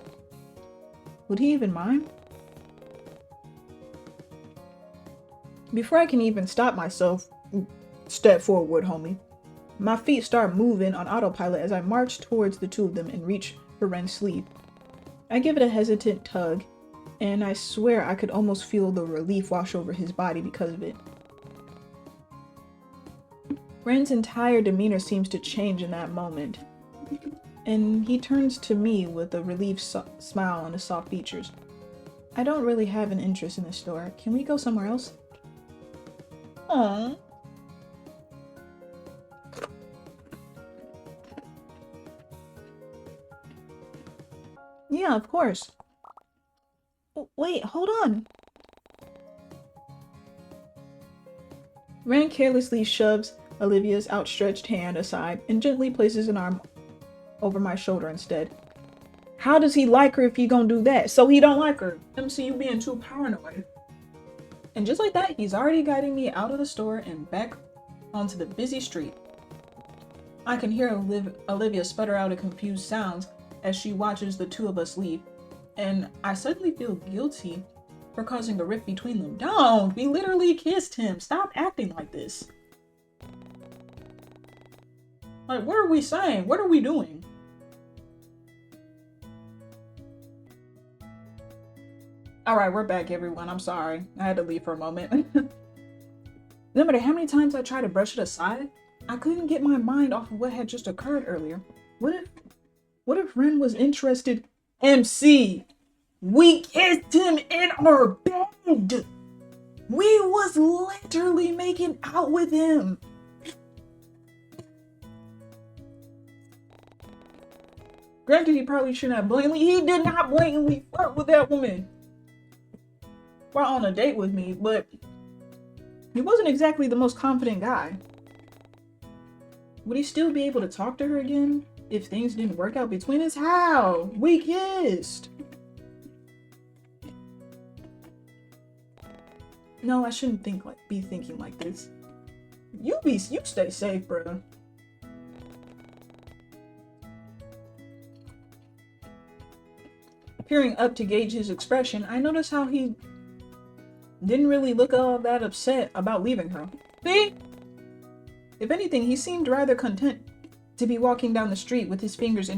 Would he even mind? Before I can even stop myself, step forward, homie. My feet start moving on autopilot as I march towards the two of them and reach for Ren's sleeve. I give it a hesitant tug, and I swear I could almost feel the relief wash over his body because of it. Ren's entire demeanor seems to change in that moment, and he turns to me with a relieved smile on his soft features. I don't really have an interest in this store. Can we go somewhere else? Aww. Yeah, of course. Wait, hold on. Ren carelessly shoves Olivia's outstretched hand aside and gently places an arm over my shoulder instead. How does he like her if he gonna do that? So he don't like her. MC, you being too paranoid. And just like that, he's already guiding me out of the store and back onto the busy street. I can hear Olivia sputter out a confused sounds as she watches the two of us leave, and I suddenly feel guilty for causing a rift between them. Don't! We literally kissed him! Stop acting like this! Like, what are we saying? What are we doing? Alright, we're back, everyone. I'm sorry. I had to leave for a moment. No matter how many times I tried to brush it aside, I couldn't get my mind off of what had just occurred earlier. What if Ren was interested? MC! We kissed him in our bed! We was literally making out with him! Granted, he probably shouldn't have he did not blatantly flirt with that woman while on a date with me, but he wasn't exactly the most confident guy. Would he still be able to talk to her again if things didn't work out between us? How? We kissed! No, I shouldn't be thinking like this. You stay safe, bro. Peering up to gauge his expression, I noticed how he didn't really look all that upset about leaving her. See? If anything, he seemed rather content to be walking down the street with his fingers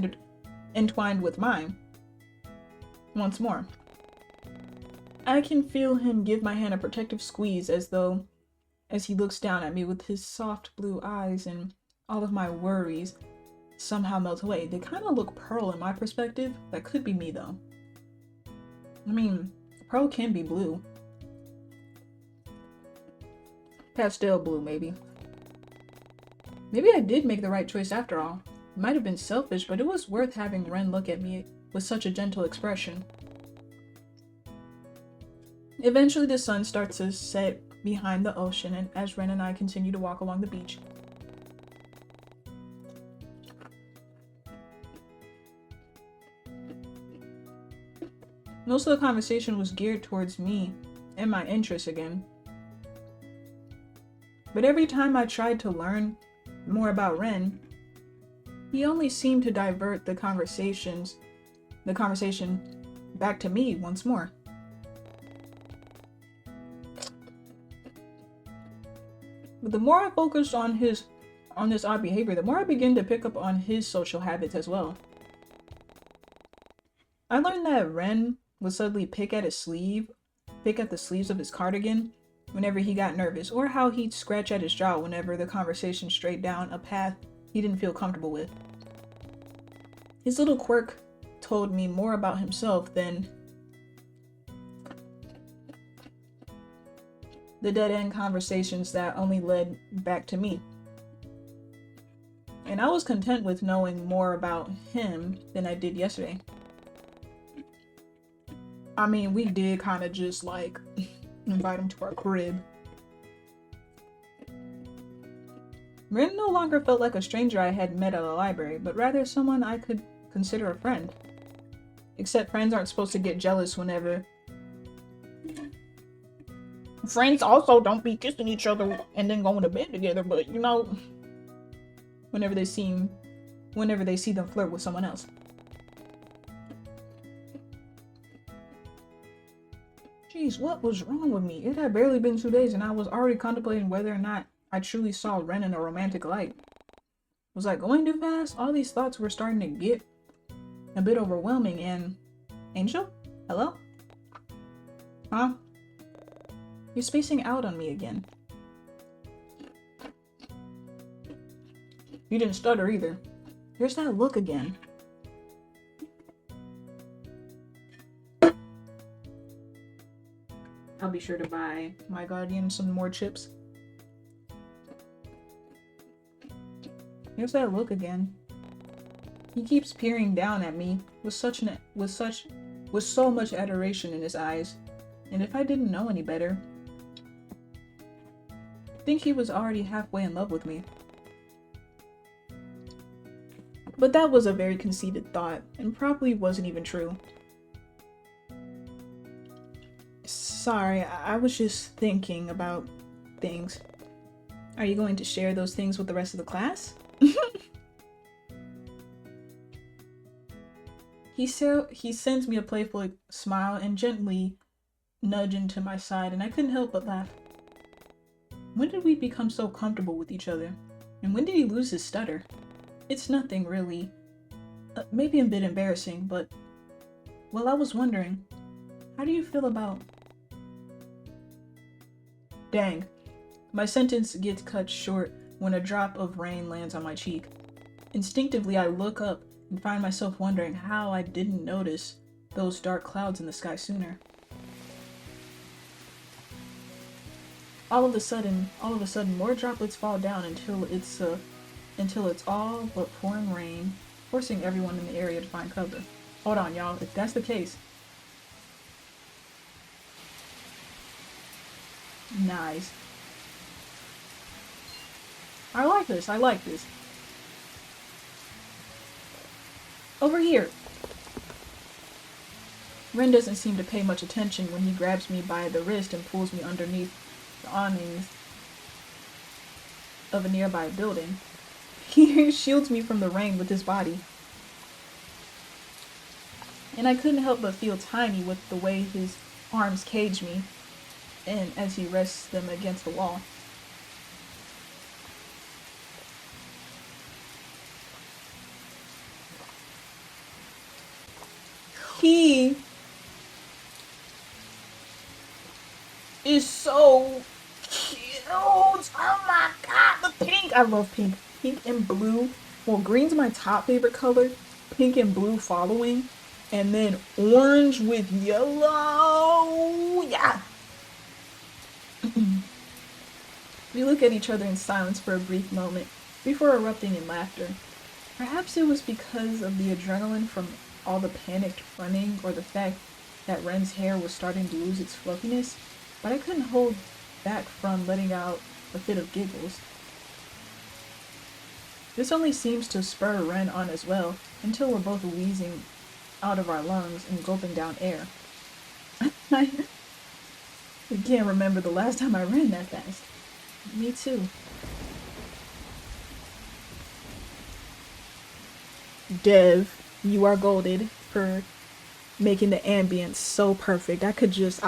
entwined with mine. Once more. I can feel him give my hand a protective squeeze as he looks down at me with his soft blue eyes, and all of my worries somehow melt away. They kind of look pearl in my perspective. That could be me though. I mean, pearl can be blue. Pastel blue, maybe. Maybe I did make the right choice after all. It might have been selfish, but it was worth having Ren look at me with such a gentle expression. Eventually the sun starts to set behind the ocean, and as Ren and I continue to walk along the beach, Most of the conversation was geared towards me and my interests again. But every time I tried to learn more about Ren, he only seemed to divert the conversation back to me once more. But the more I focused on this odd behavior, the more I began to pick up on his social habits as well. I learned that Ren would suddenly pick at the sleeves of his cardigan whenever he got nervous, or how he'd scratch at his jaw whenever the conversation strayed down a path he didn't feel comfortable with. His little quirk told me more about himself than the dead-end conversations that only led back to me. And I was content with knowing more about him than I did yesterday. I mean, we did kind of just like invite him to our crib. Ren no longer felt like a stranger I had met at a library, but rather someone I could consider a friend. Except friends aren't supposed to get jealous whenever... Friends also don't be kissing each other and then going to bed together, but you know... Whenever they see them flirt with someone else. Jeez, what was wrong with me? It had barely been 2 days and I was already contemplating whether or not I truly saw Ren in a romantic light. Was I going too fast? All these thoughts were starting to get a bit overwhelming and... Angel? Hello? Huh? You're spacing out on me again. You didn't stutter either. Here's that look again. I'll be sure to buy my guardian some more chips. Here's that look again. He keeps peering down at me with so much adoration in his eyes. And if I didn't know any better, I think he was already halfway in love with me. But that was a very conceited thought, and probably wasn't even true. Sorry, I was just thinking about things. Are you going to share those things with the rest of the class? He sends me a playful smile and gently nudge into my side, and I couldn't help but laugh. When did we become so comfortable with each other? And when did he lose his stutter? It's nothing really. Maybe a bit embarrassing, but... Well, I was wondering, how do you feel about... Dang. My sentence gets cut short when a drop of rain lands on my cheek. Instinctively, I look up and find myself wondering how I didn't notice those dark clouds in the sky sooner. All of a sudden, more droplets fall down until it's all but pouring rain, forcing everyone in the area to find cover. Hold on, y'all. If that's the case... Nice. I like this. Over here. Ren doesn't seem to pay much attention when he grabs me by the wrist and pulls me underneath the awnings of a nearby building. He shields me from the rain with his body. And I couldn't help but feel tiny with the way his arms cage me, and as he rests them against the wall. He is so cute. Oh my god, the pink. I love pink. Pink and blue. Well, green's my top favorite color. Pink and blue following. And then orange with yellow. Yeah. We look at each other in silence for a brief moment before erupting in laughter. Perhaps it was because of the adrenaline from all the panicked running or the fact that Ren's hair was starting to lose its fluffiness, but I couldn't hold back from letting out a fit of giggles. This only seems to spur Ren on as well, until we're both wheezing out of our lungs and gulping down air. I can't remember the last time I ran that fast. Me too. Dev, you are golded for making the ambience so perfect. I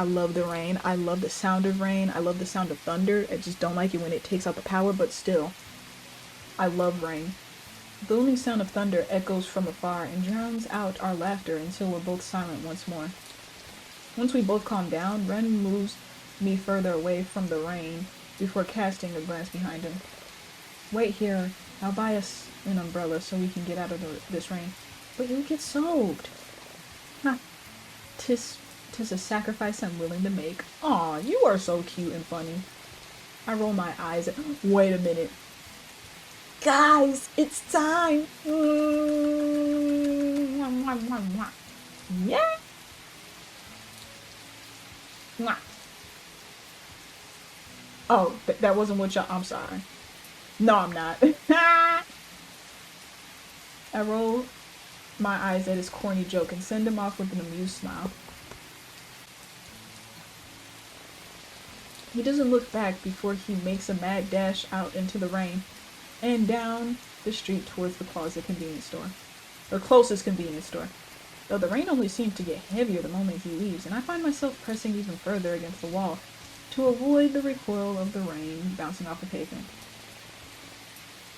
love the rain. I love the sound of rain. I love the sound of thunder. I just don't like it when it takes out the power, but still, I love rain. The booming sound of thunder echoes from afar and drowns out our laughter until we're both silent once more. Once we both calm down, Ren moves me further away from the rain before casting a glance behind him. Wait here. I'll buy us an umbrella so we can get out of this rain. But you'll get soaked. Nah, tis a sacrifice I'm willing to make. Aw, you are so cute and funny. I roll my eyes. Wait a minute. Guys, it's time. Yeah. Oh, that wasn't what y'all. I'm sorry. No, I'm not. I roll my eyes at his corny joke and send him off with an amused smile. He doesn't look back before he makes a mad dash out into the rain and down the street towards the closest convenience store. Though the rain only seems to get heavier the moment he leaves, and I find myself pressing even further against the wall to avoid the recoil of the rain bouncing off the pavement.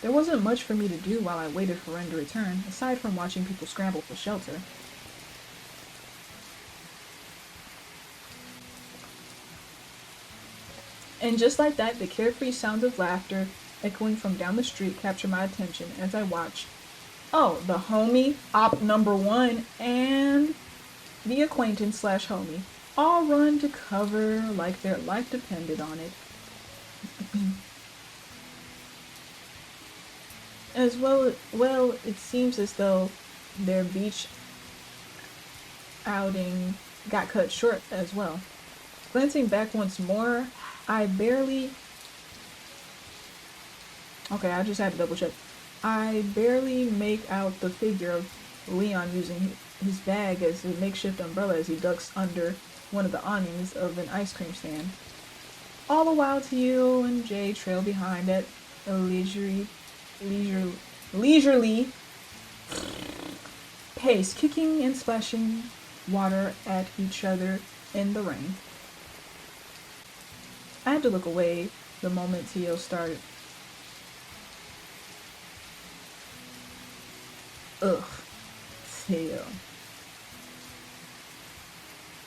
There wasn't much for me to do while I waited for Ren to return, aside from watching people scramble for shelter. And just like that, the carefree sounds of laughter echoing from down the street capture my attention as I watch. Oh, the homie, op number 1, and the acquaintance / homie all run to cover like their life depended on it. As well, it seems as though their beach outing got cut short as well. Glancing back once more, I just had to double check. I barely make out the figure of Leon using his bag as a makeshift umbrella as he ducks under one of the awnings of an ice cream stand. All the while Teal and Jay trail behind at a leisurely pace, kicking and splashing water at each other in the rain. I had to look away the moment Teal started. Teal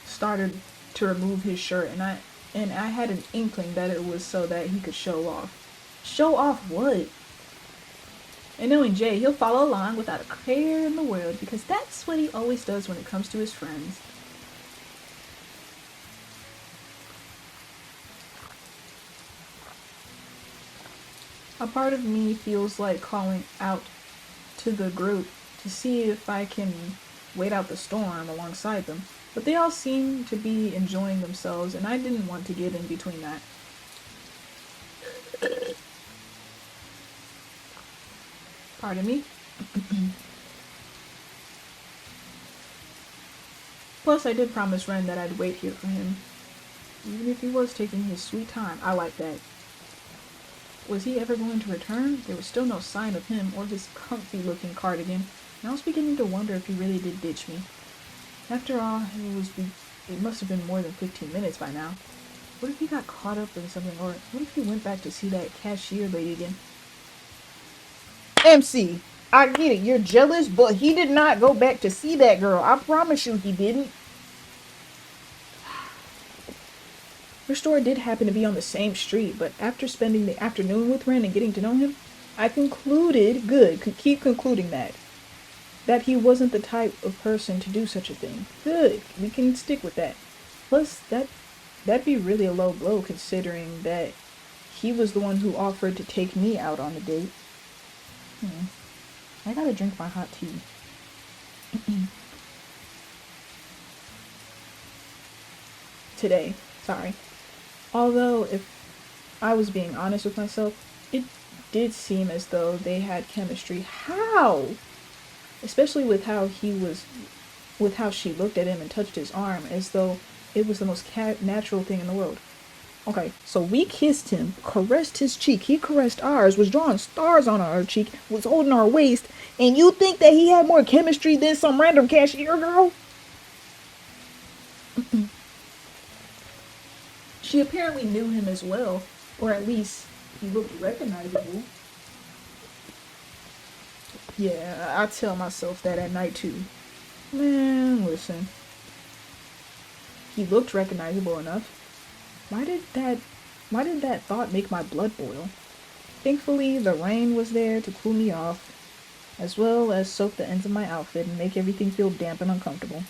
started to remove his shirt, and I had an inkling that it was so that he could show off. Show off what? And knowing Jay, he'll follow along without a care in the world, because that's what he always does when it comes to his friends. A part of me feels like calling out to the group to see if I can wait out the storm alongside them, but they all seem to be enjoying themselves, and I didn't want to get in between that. Pardon me. Plus, I did promise Ren that I'd wait here for him, even if he was taking his sweet time. I like that. Was he ever going to return? There was still no sign of him or his comfy-looking cardigan, and I was beginning to wonder if he really did ditch me. After all, it must have been more than 15 minutes by now. What if he got caught up in something, or what if he went back to see that cashier lady again? MC, I get it, you're jealous, but he did not go back to see that girl. I promise you he didn't. Her store did happen to be on the same street, but after spending the afternoon with Ren and getting to know him, I concluded, could keep concluding that he wasn't the type of person to do such a thing. Good, we can stick with that. Plus, that'd be really a low blow considering that he was the one who offered to take me out on the date. I gotta drink my hot tea. Today, sorry. Although, if I was being honest with myself, it did seem as though they had chemistry. How? Especially with how she looked at him and touched his arm, as though It was the most natural thing in the world. Okay, so we kissed him, caressed his cheek, he caressed ours, was drawing stars on our cheek, was holding our waist, and you think that he had more chemistry than some random cashier girl? She apparently knew him as well, or at least he looked recognizable. Yeah, I tell myself that at night too. Man, listen. He looked recognizable enough. Why did that thought make my blood boil? Thankfully, the rain was there to cool me off, as well as soak the ends of my outfit and make everything feel damp and uncomfortable.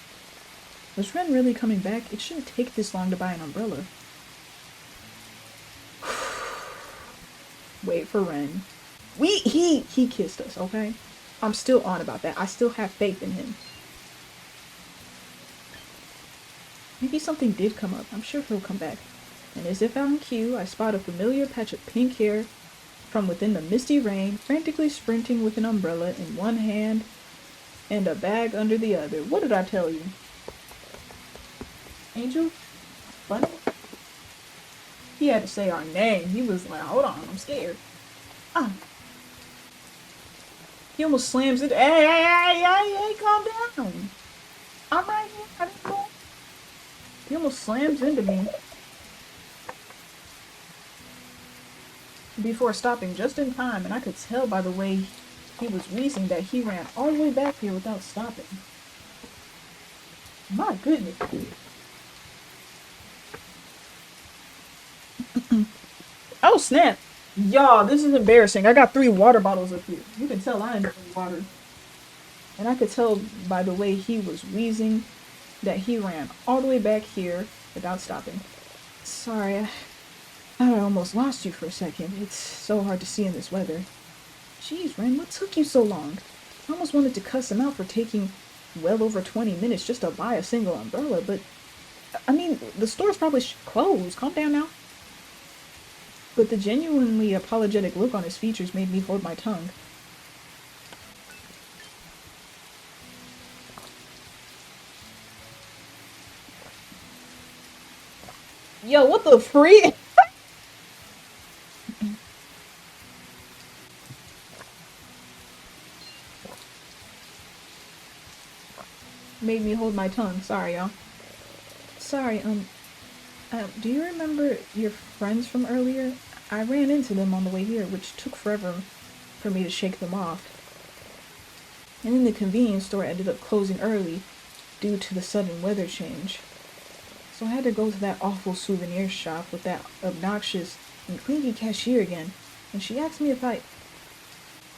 Was Ren really coming back? It shouldn't take this long to buy an umbrella. Wait for Ren. He kissed us, okay? I'm still on about that. I still have faith in him. Maybe something did come up. I'm sure he'll come back. And as if on cue, I spot a familiar patch of pink hair from within the misty rain, frantically sprinting with an umbrella in one hand and a bag under the other. What did I tell you? Angel? Bunny? He had to say our name. He was like, hold on, I'm scared. He almost slams it. Hey, calm down. I'm right here. I didn't go. He almost slams into me before stopping just in time, and I could tell by the way he was wheezing that he ran all the way back here without stopping. My goodness. Oh, snap. Y'all, this is embarrassing. I got 3 water bottles up here. You can tell I enjoy water. And I could tell by the way he was wheezing that he ran all the way back here without stopping. Sorry, I almost lost you for a second. It's so hard to see in this weather. Jeez, Ren, what took you so long? I almost wanted to cuss him out for taking well over 20 minutes just to buy a single umbrella, but I mean, the store's probably closed. Calm down now. But the genuinely apologetic look on his features made me hold my tongue. Yo, what the freak? Made me hold my tongue. Sorry, y'all. Sorry, do you remember your friends from earlier? I ran into them on the way here, which took forever for me to shake them off. And then the convenience store ended up closing early due to the sudden weather change. So I had to go to that awful souvenir shop with that obnoxious and clingy cashier again, and she asked me if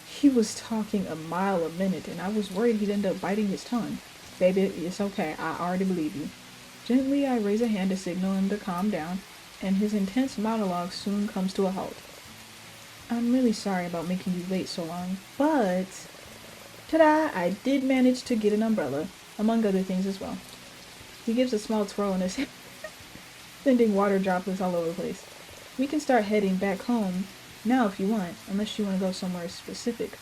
He was talking a mile a minute, and I was worried he'd end up biting his tongue. Baby, it's okay. I already believe you. Gently, I raise a hand to signal him to calm down, and his intense monologue soon comes to a halt. I'm really sorry about making you wait so long, but ta-da! I did manage to get an umbrella, among other things as well. He gives a small twirl in his hand, sending water droplets all over the place. We can start heading back home now if you want, unless you want to go somewhere specific.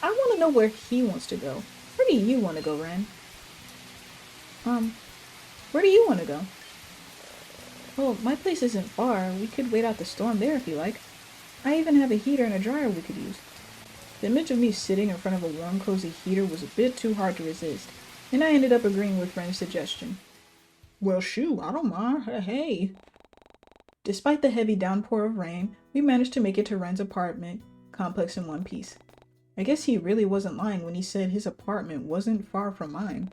I want to know where he wants to go. Where do you want to go, Ren? Where do you want to go? Well, my place isn't far. We could wait out the storm there if you like. I even have a heater and a dryer we could use. The image of me sitting in front of a warm, cozy heater was a bit too hard to resist, and I ended up agreeing with Ren's suggestion. Well, shoot, I don't mind. Hey. Despite the heavy downpour of rain, we managed to make it to Ren's apartment complex in one piece. I guess he really wasn't lying when he said his apartment wasn't far from mine.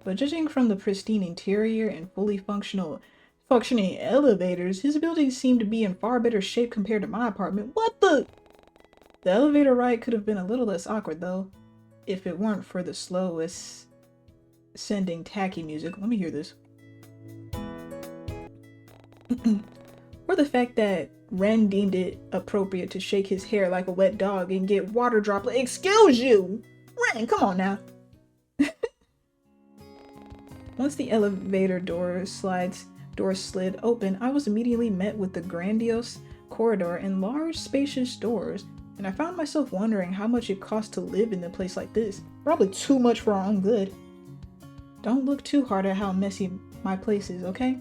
But judging from the pristine interior and fully functioning elevators, his building seemed to be in far better shape compared to my apartment. What the? The elevator ride could have been a little less awkward, though, if it weren't for the slowest sending tacky music. Let me hear this. Or the fact that Ren deemed it appropriate to shake his hair like a wet dog and get water droplet. Excuse you! Ren, come on now. Once the elevator door slid open, I was immediately met with the grandiose corridor and large, spacious doors. and I found myself wondering how much it costs to live in a place like this. Probably too much for our own good. Don't look too hard at how messy my place is, okay?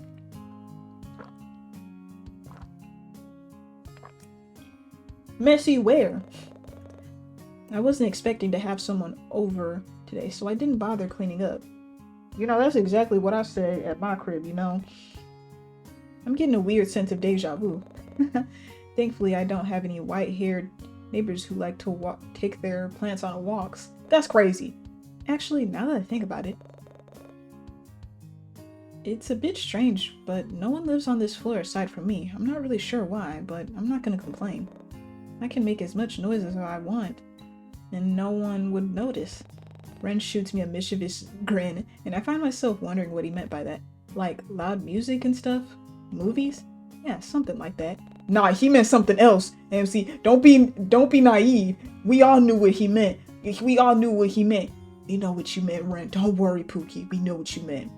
Messy where? I wasn't expecting to have someone over today, so I didn't bother cleaning up. You know, that's exactly what I said at my crib, you know? I'm getting a weird sense of deja vu. Thankfully, I don't have any white-haired neighbors who like to take their plants on walks. That's crazy. Actually, now that I think about it, it's a bit strange, but no one lives on this floor aside from me. I'm not really sure why, but I'm not gonna complain. I can make as much noise as I want, and no one would notice. Ren shoots me a mischievous grin, and I find myself wondering what he meant by that. Like, loud music and stuff? Movies? Yeah, something like that. Nah, he meant something else, MC. Don't be naive. We all knew what he meant. We all knew what he meant. You know what you meant, Ren. Don't worry, Pookie. We know what you meant.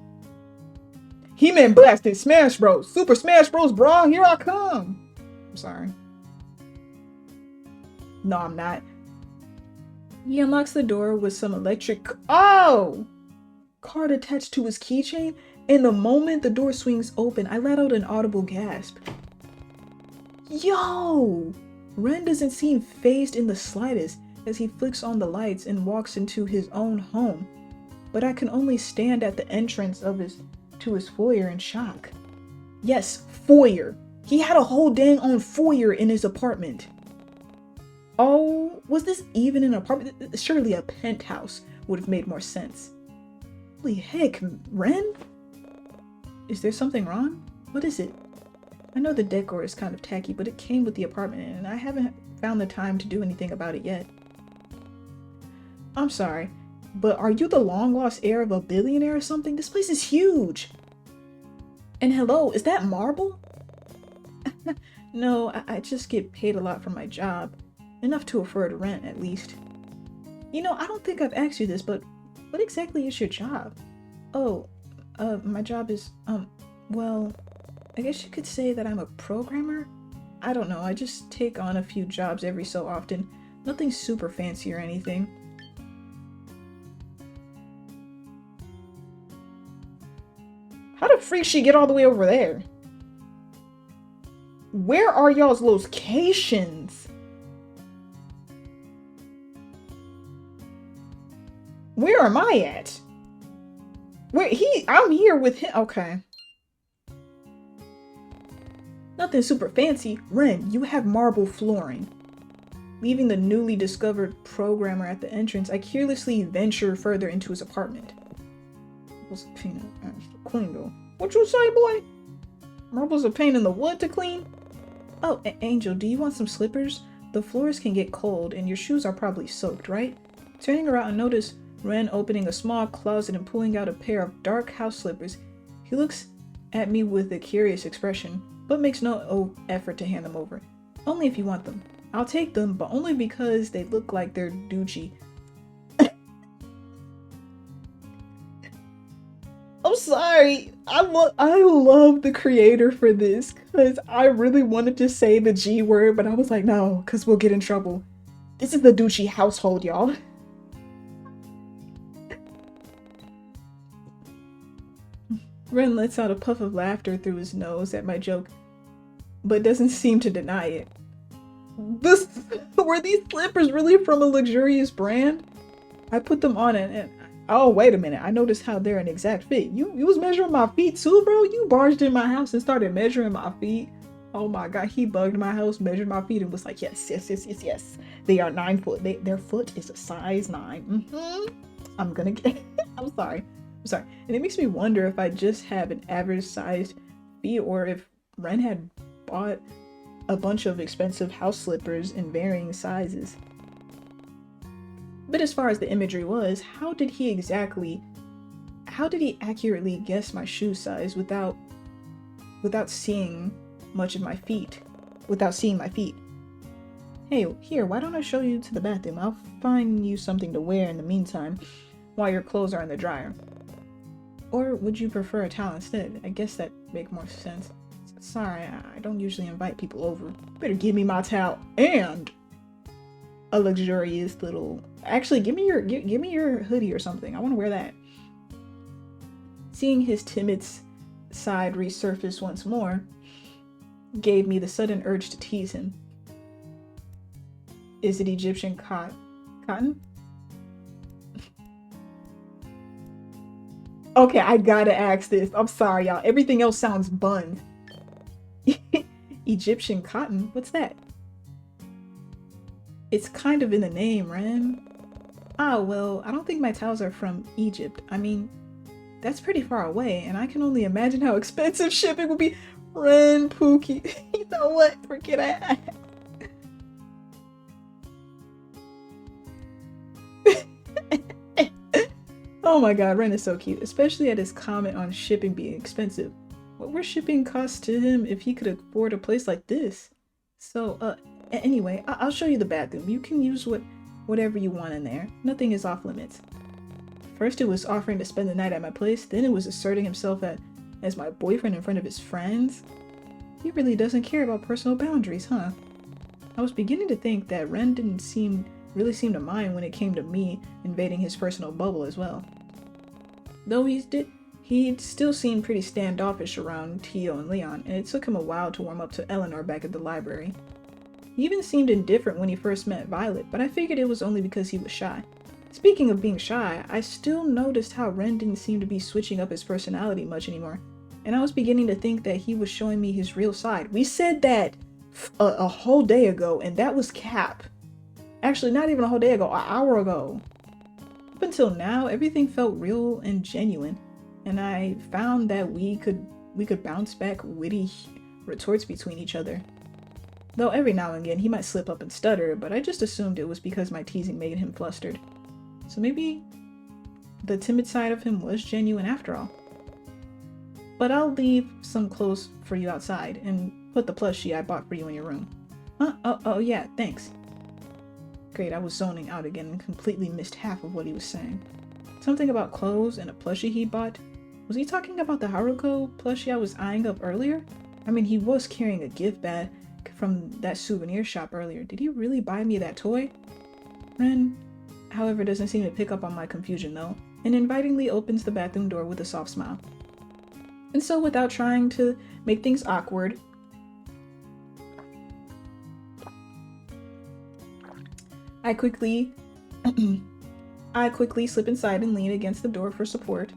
He meant blasted Smash Bros. Super Smash Bros, bro. Here I come. I'm sorry. No, I'm not. He unlocks the door with some electric card attached to his keychain, and the moment the door swings open, I let out an audible gasp. Yo! Ren doesn't seem fazed in the slightest as he flicks on the lights and walks into his own home, but I can only stand at the entrance of to his foyer in shock. Yes, foyer. He had a whole dang on foyer in his apartment. Oh, was this even an apartment? Surely a penthouse would have made more sense. Holy heck, Ren? Is there something wrong? What is it? I know the decor is kind of tacky, but it came with the apartment and I haven't found the time to do anything about it yet. I'm sorry, but are you the long-lost heir of a billionaire or something? This place is huge! And hello, is that marble? No, I just get paid a lot for my job. Enough to afford rent, at least. You know, I don't think I've asked you this, but what exactly is your job? Oh, my job is, well, I guess you could say that I'm a programmer? I don't know, I just take on a few jobs every so often. Nothing super fancy or anything. How the freak she get all the way over there? Where are y'all's locations? Where am I at? I'm here with him. Okay. Nothing super fancy. Ren, you have marble flooring. Leaving the newly discovered programmer at the entrance, I carelessly venture further into his apartment. What's a pain in the clean though? What you say, boy? Marble's a pain in the wood to clean? Oh, Angel, do you want some slippers? The floors can get cold and your shoes are probably soaked, right? Turning around, I notice Ren opening a small closet and pulling out a pair of dark house slippers. He looks at me with a curious expression, but makes no effort to hand them over. Only if you want them. I'll take them, but only because they look like they're Gucci. I'm sorry. I love the creator for this, because I really wanted to say the G word, but I was like, no, because we'll get in trouble. This is the Gucci household, y'all. Ren lets out a puff of laughter through his nose at my joke, but doesn't seem to deny it. Were these slippers really from a luxurious brand? I put them on and oh, wait a minute. I noticed how they're an exact fit. You was measuring my feet too, bro? You barged in my house and started measuring my feet. Oh my god, he bugged my house, measured my feet, and was like, yes. They are 9 foot. Their foot is a size 9. I'm gonna get I'm sorry. And it makes me wonder if I just have an average sized feet or if Ren had bought a bunch of expensive house slippers in varying sizes. But as far as the imagery was, how did he accurately guess my shoe size without seeing much of my feet? Without seeing my feet. Hey, here, why don't I show you to the bathroom? I'll find you something to wear in the meantime while your clothes are in the dryer. Or would you prefer a towel instead? I guess that'd make more sense. Sorry, I don't usually invite people over. Better give me my towel and... a luxurious little. Actually, give me your hoodie or something. I want to wear that. Seeing his timid side resurface once more gave me the sudden urge to tease him. Is it Egyptian cotton? Okay, I gotta ask this. I'm sorry, y'all. Everything else sounds bun. Egyptian cotton? What's that? It's kind of in the name, Ren. Ah, well, I don't think my towels are from Egypt. I mean, that's pretty far away, and I can only imagine how expensive shipping would be. Ren, Pookie. You know what? Forget I Oh my god, Ren is so cute, especially at his comment on shipping being expensive. What were shipping costs to him if he could afford a place like this? So, anyway, I'll show you the bathroom. You can use whatever you want in there. Nothing is off limits. First it was offering to spend the night at my place, then it was asserting himself as my boyfriend in front of his friends. He really doesn't care about personal boundaries, huh? I was beginning to think that Ren didn't really seem to mind when it came to me invading his personal bubble as well. Though he'd still seemed pretty standoffish around Tio and Leon, and it took him a while to warm up to Eleanor back at the library. He even seemed indifferent when he first met Violet, but I figured it was only because he was shy. Speaking of being shy, I still noticed how Ren didn't seem to be switching up his personality much anymore, and I was beginning to think that he was showing me his real side. We said that a whole day ago, and that was cap. Actually, not even a whole day ago, an hour ago. Up until now, everything felt real and genuine, and I found that we could bounce back witty retorts between each other. Though every now and again he might slip up and stutter, but I just assumed it was because my teasing made him flustered. So maybe the timid side of him was genuine after all. But I'll leave some clothes for you outside and put the plushie I bought for you in your room. Huh? Oh yeah, thanks. Great, I was zoning out again and completely missed half of what he was saying. Something about clothes and a plushie he bought? Was he talking about the Haruko plushie I was eyeing up earlier? I mean, he was carrying a gift bag from that souvenir shop earlier. Did he really buy me that toy? Ren, however, doesn't seem to pick up on my confusion though, and invitingly opens the bathroom door with a soft smile. And so without trying to make things awkward, I quickly slip inside and lean against the door for support.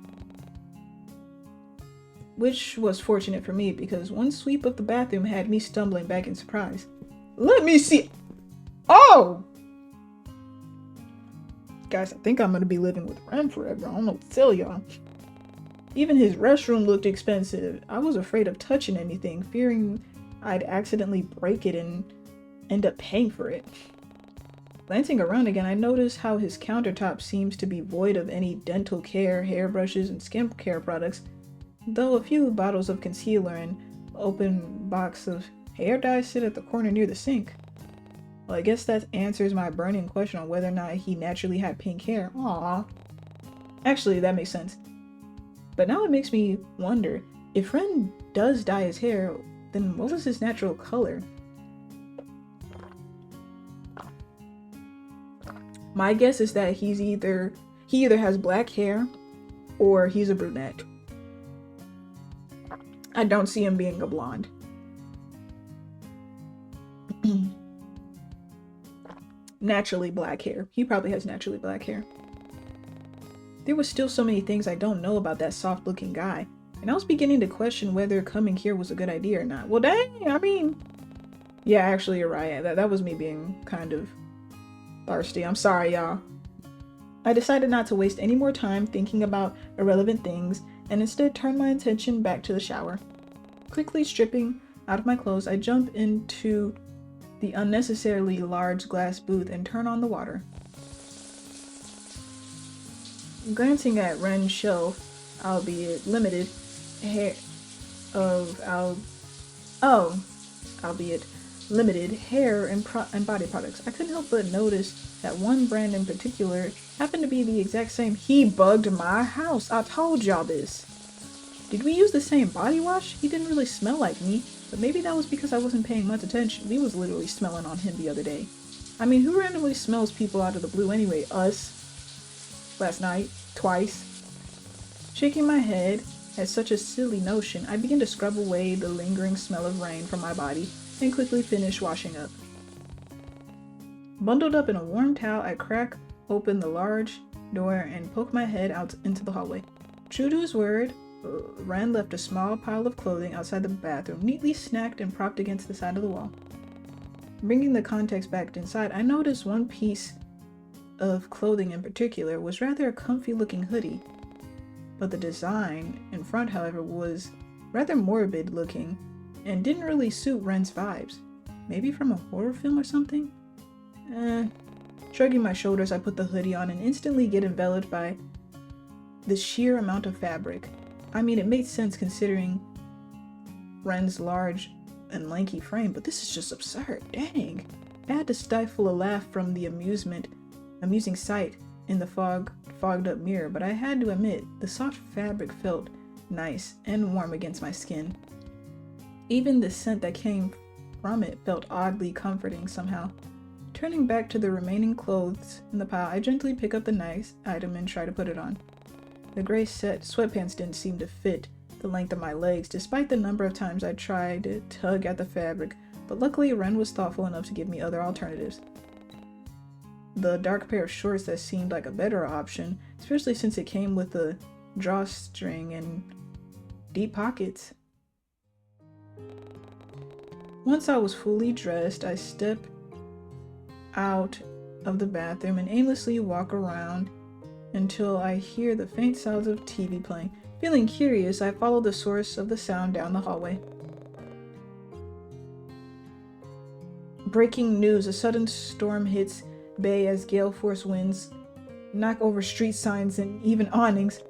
Which was fortunate for me because one sweep of the bathroom had me stumbling back in surprise. Let me see. Oh! Guys, I think I'm gonna be living with Ren forever. I don't know what to tell y'all. Even his restroom looked expensive. I was afraid of touching anything, fearing I'd accidentally break it and end up paying for it. Glancing around again, I noticed how his countertop seems to be void of any dental care, hairbrushes, and skincare products, though a few bottles of concealer and open box of hair dye sit at the corner near the sink. Well, I guess that answers my burning question on whether or not he naturally had pink hair. Aww. Actually, that makes sense. But now it makes me wonder, if Ren does dye his hair, then what was his natural color? My guess is that he either has black hair or he's a brunette. I don't see him being a blonde. Naturally black hair. He probably has naturally black hair. There was still so many things I don't know about that soft-looking guy, and I was beginning to question whether coming here was a good idea or not. Well, dang, I mean... Yeah, actually, you're right. That was me being kind of thirsty. I'm sorry, y'all. I decided not to waste any more time thinking about irrelevant things, and instead turned my attention back to the shower. Quickly stripping out of my clothes, I jump into the unnecessarily large glass booth and turn on the water. Glancing at Ren's shelf, albeit limited, hair and body products, I couldn't help but notice that one brand in particular happened to be the exact same. He bugged my house. I told y'all this. Did we use the same body wash? He didn't really smell like me, but maybe that was because I wasn't paying much attention. We was literally smelling on him the other day. I mean, who randomly smells people out of the blue anyway? Us. Last night. Twice. Shaking my head at such a silly notion, I begin to scrub away the lingering smell of rain from my body and quickly finish washing up. Bundled up in a warm towel, I crack open the large door and poke my head out into the hallway. True to his word, Ren left a small pile of clothing outside the bathroom, neatly stacked and propped against the side of the wall. Bringing the context back inside, I noticed one piece of clothing in particular was rather a comfy-looking hoodie, but the design in front, however, was rather morbid-looking and didn't really suit Ren's vibes. Maybe from a horror film or something? Shrugging my shoulders, I put the hoodie on and instantly get enveloped by the sheer amount of fabric. I mean, it made sense considering Ren's large and lanky frame, but this is just absurd. Dang. I had to stifle a laugh from the amusing sight in the fogged up mirror, but I had to admit, the soft fabric felt nice and warm against my skin. Even the scent that came from it felt oddly comforting somehow. Turning back to the remaining clothes in the pile, I gently pick up the nice item and try to put it on. The gray sweatpants didn't seem to fit the length of my legs, despite the number of times I tried to tug at the fabric, but luckily Ren was thoughtful enough to give me other alternatives. The dark pair of shorts that seemed like a better option, especially since it came with a drawstring and deep pockets. Once I was fully dressed, I stepped out of the bathroom and aimlessly walk around until I hear the faint sounds of TV playing. Feeling curious, I follow the source of the sound down the hallway. Breaking news: a sudden storm hits Bay as gale force winds knock over street signs and even awnings.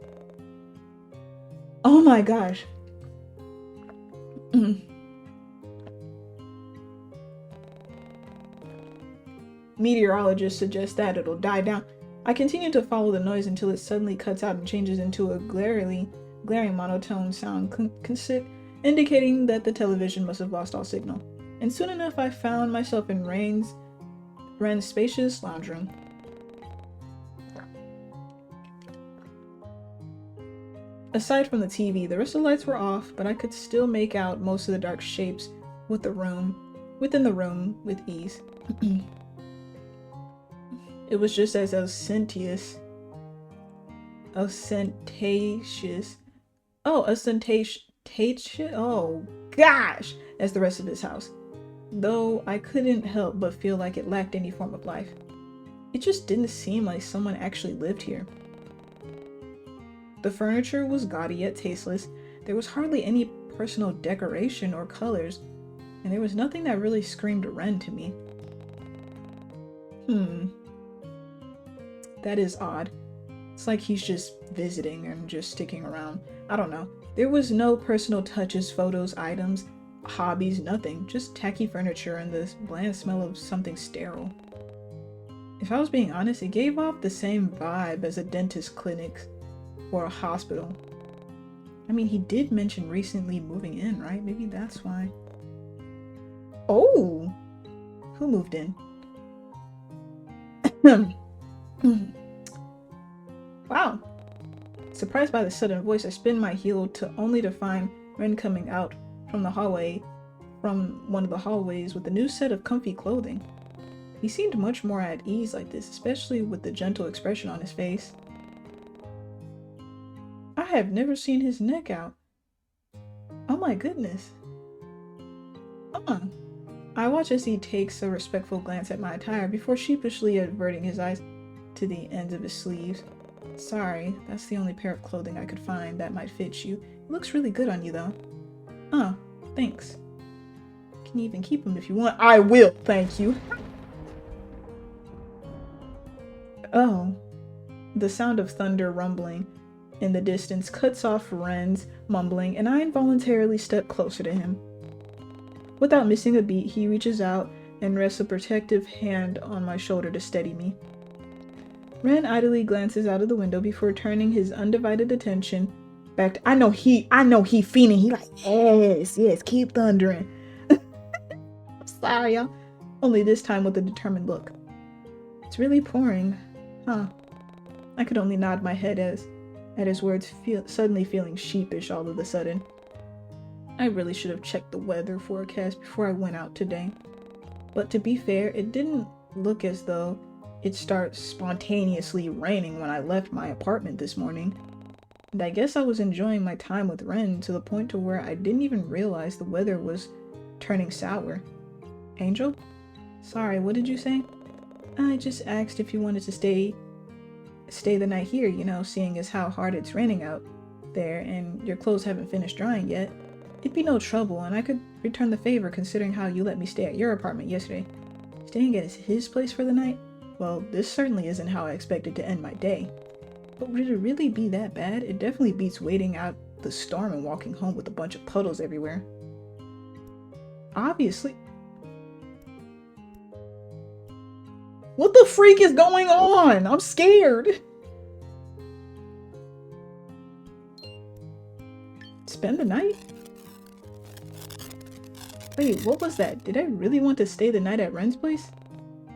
Oh my gosh. Meteorologists suggest that it'll die down. I continue to follow the noise until it suddenly cuts out and changes into a glaring monotone sound, indicating that the television must have lost all signal. And soon enough, I found myself in Ren's spacious lounge room. Aside from the TV, the rest of the lights were off, but I could still make out most of the dark shapes within the room with ease. It was just as ostentatious, oh gosh, as the rest of his house, though I couldn't help but feel like it lacked any form of life. It just didn't seem like someone actually lived here. The furniture was gaudy yet tasteless. There was hardly any personal decoration or colors, and there was nothing that really screamed Ren to me. That is odd. It's like he's just visiting and just sticking around. I don't know. There was no personal touches, photos, items, hobbies, nothing. Just tacky furniture and the bland smell of something sterile. If I was being honest, it gave off the same vibe as a dentist clinic or a hospital. I mean, he did mention recently moving in, right? Maybe that's why. Oh! Who moved in? Wow. Surprised by the sudden voice, I spin my heel only to find Ren coming out from one of the hallways with a new set of comfy clothing. He seemed much more at ease like this, especially with the gentle expression on his face. I have never seen his neck out. Oh my goodness. I watch as he takes a respectful glance at my attire before sheepishly averting his eyes to the ends of his sleeves. Sorry, that's the only pair of clothing I could find that might fit you. It looks really good on you though. Oh, thanks. You can even keep them if you want. I will, thank you. Oh, the sound of thunder rumbling in the distance cuts off Ren's mumbling, and I involuntarily step closer to him. Without missing a beat, he reaches out and rests a protective hand on my shoulder to steady me. Ren idly glances out of the window before turning his undivided attention back to— I know he fiending. He like, yes, keep thundering. Sorry, y'all. only this time with a determined look. It's really pouring, huh? I could only nod my head at his words, suddenly feeling sheepish all of a sudden. I really should have checked the weather forecast before I went out today. But to be fair, it didn't look as though it started spontaneously raining when I left my apartment this morning. And I guess I was enjoying my time with Ren to the point to where I didn't even realize the weather was turning sour. Angel? Sorry, what did you say? I just asked if you wanted to stay the night here, you know, seeing as how hard it's raining out there and your clothes haven't finished drying yet. It'd be no trouble, and I could return the favor considering how you let me stay at your apartment yesterday. Staying at his place for the night? Well, this certainly isn't how I expected to end my day. But would it really be that bad? It definitely beats waiting out the storm and walking home with a bunch of puddles everywhere. Obviously. What the freak is going on? I'm scared. Spend the night? Wait, what was that? Did I really want to stay the night at Ren's place?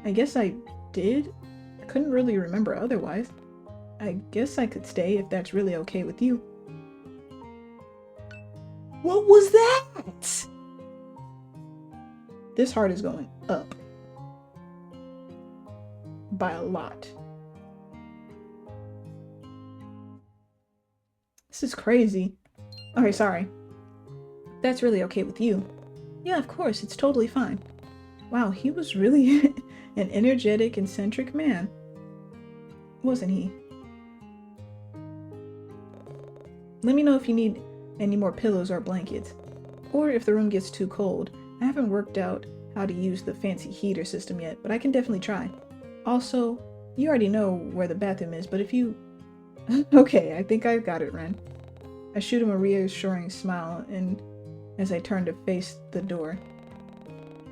I guess I did. I couldn't really remember otherwise. I guess I could stay if that's really okay with you. What was that? This heart is going up. By a lot. This is crazy. Okay, sorry. That's really okay with you. Yeah, of course, it's totally fine. Wow, he was really an energetic, eccentric man. Wasn't he? Let me know if you need any more pillows or blankets. Or if the room gets too cold. I haven't worked out how to use the fancy heater system yet, but I can definitely try. Also, you already know where the bathroom is, but if you... Okay, I think I've got it, Ren. I shoot him a reassuring smile, and as I turn to face the door.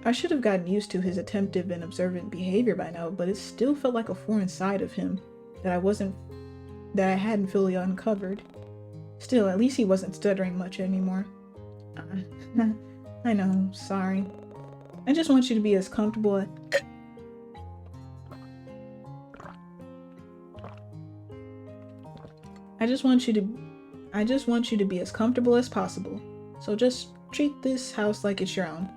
I should have gotten used to his attentive and observant behavior by now, but it still felt like a foreign side of him that I hadn't fully uncovered. Still, at least he wasn't stuttering much anymore. I know, sorry. I just want you to be as comfortable I just want you to be as comfortable as possible. So just treat this house like it's your own.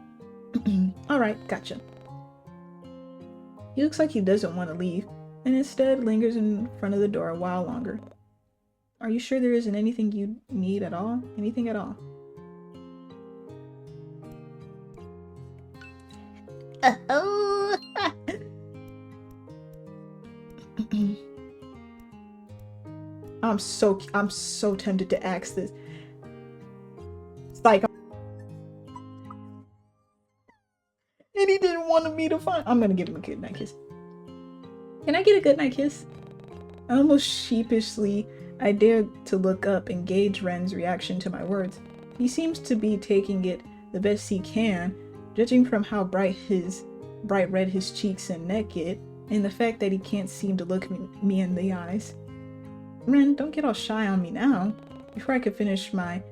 Alright, gotcha. He looks like he doesn't want to leave, and instead lingers in front of the door a while longer. Are you sure there isn't anything you need at all? Anything at all? Oh. I'm so tempted to ask this. It's like, and he didn't want me to find. I'm gonna give him a good night kiss. Can I get a good night kiss? Almost sheepishly, I dared to look up and gauge Ren's reaction to my words. He seems to be taking it the best he can, judging from how bright red his cheeks and neck get, and the fact that he can't seem to look me in the eyes. Ren, don't get all shy on me now. Before I could finish my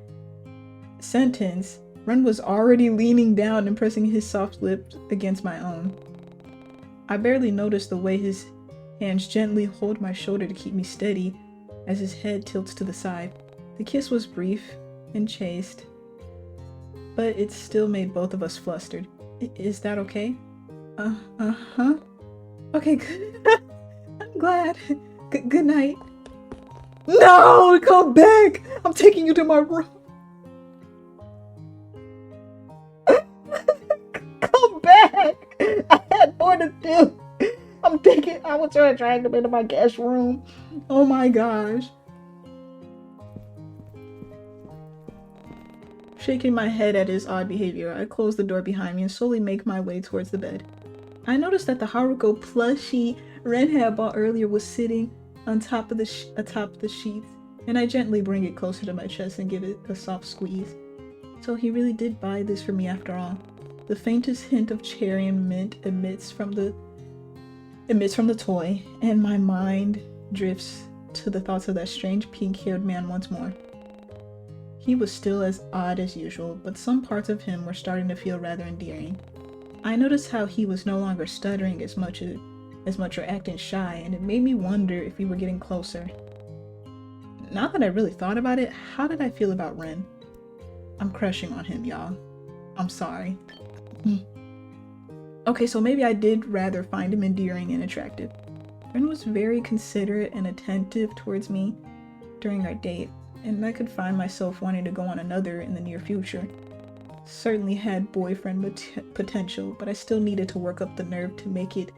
sentence, Ren was already leaning down and pressing his soft lips against my own. I barely noticed the way his hands gently hold my shoulder to keep me steady as his head tilts to the side. The kiss was brief and chaste, but it still made both of us flustered. Is that okay? Uh-huh. Okay, good. I'm glad. Good night. No! Come back! I'm taking you to my room. Come back! I had more to do. I was trying to drag him into my guest room. Oh my gosh. Shaking my head at his odd behavior, I close the door behind me and slowly make my way towards the bed. I noticed that the Haruko plushie Ren had bought earlier was sitting on top of the sheets, and I gently bring it closer to my chest and give it a soft squeeze. So he really did buy this for me after all. The faintest hint of cherry and mint emits from the toy, and my mind drifts to the thoughts of that strange pink-haired man once more. He was still as odd as usual, but some parts of him were starting to feel rather endearing. I noticed how he was no longer stuttering as much or acting shy, and it made me wonder if we were getting closer. Now that I really thought about it, how did I feel about Ren? I'm crushing on him, y'all. I'm sorry. Okay, so maybe I did rather find him endearing and attractive. Ren was very considerate and attentive towards me during our date, and I could find myself wanting to go on another in the near future. Certainly had boyfriend potential, but I still needed to work up the nerve to make it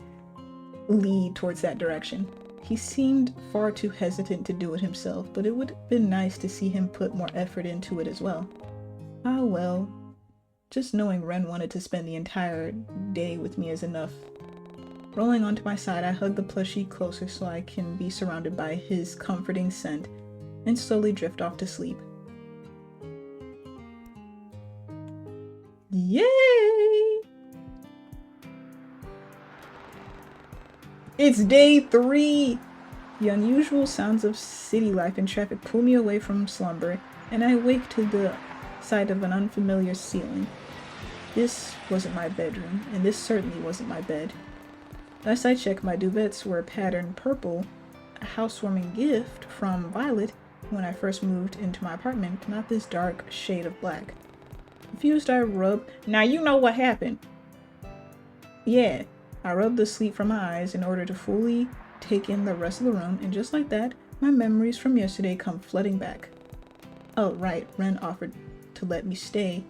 lead towards that direction. He seemed far too hesitant to do it himself, but it would have been nice to see him put more effort into it as well. Ah well, just knowing Ren wanted to spend the entire day with me is enough. Rolling onto my side, I hug the plushie closer so I can be surrounded by his comforting scent and slowly drift off to sleep. Yay! It's day 3! The unusual sounds of city life and traffic pull me away from slumber, and I wake to the sight of an unfamiliar ceiling. This wasn't my bedroom, and this certainly wasn't my bed. Last I checked, my duvets were patterned purple, a housewarming gift from Violet when I first moved into my apartment, not this dark shade of black. Confused, I rubbed— Now you know what happened! Yeah, I rubbed the sleep from my eyes in order to fully take in the rest of the room, and just like that, my memories from yesterday come flooding back. Oh right, Ren offered to let me stay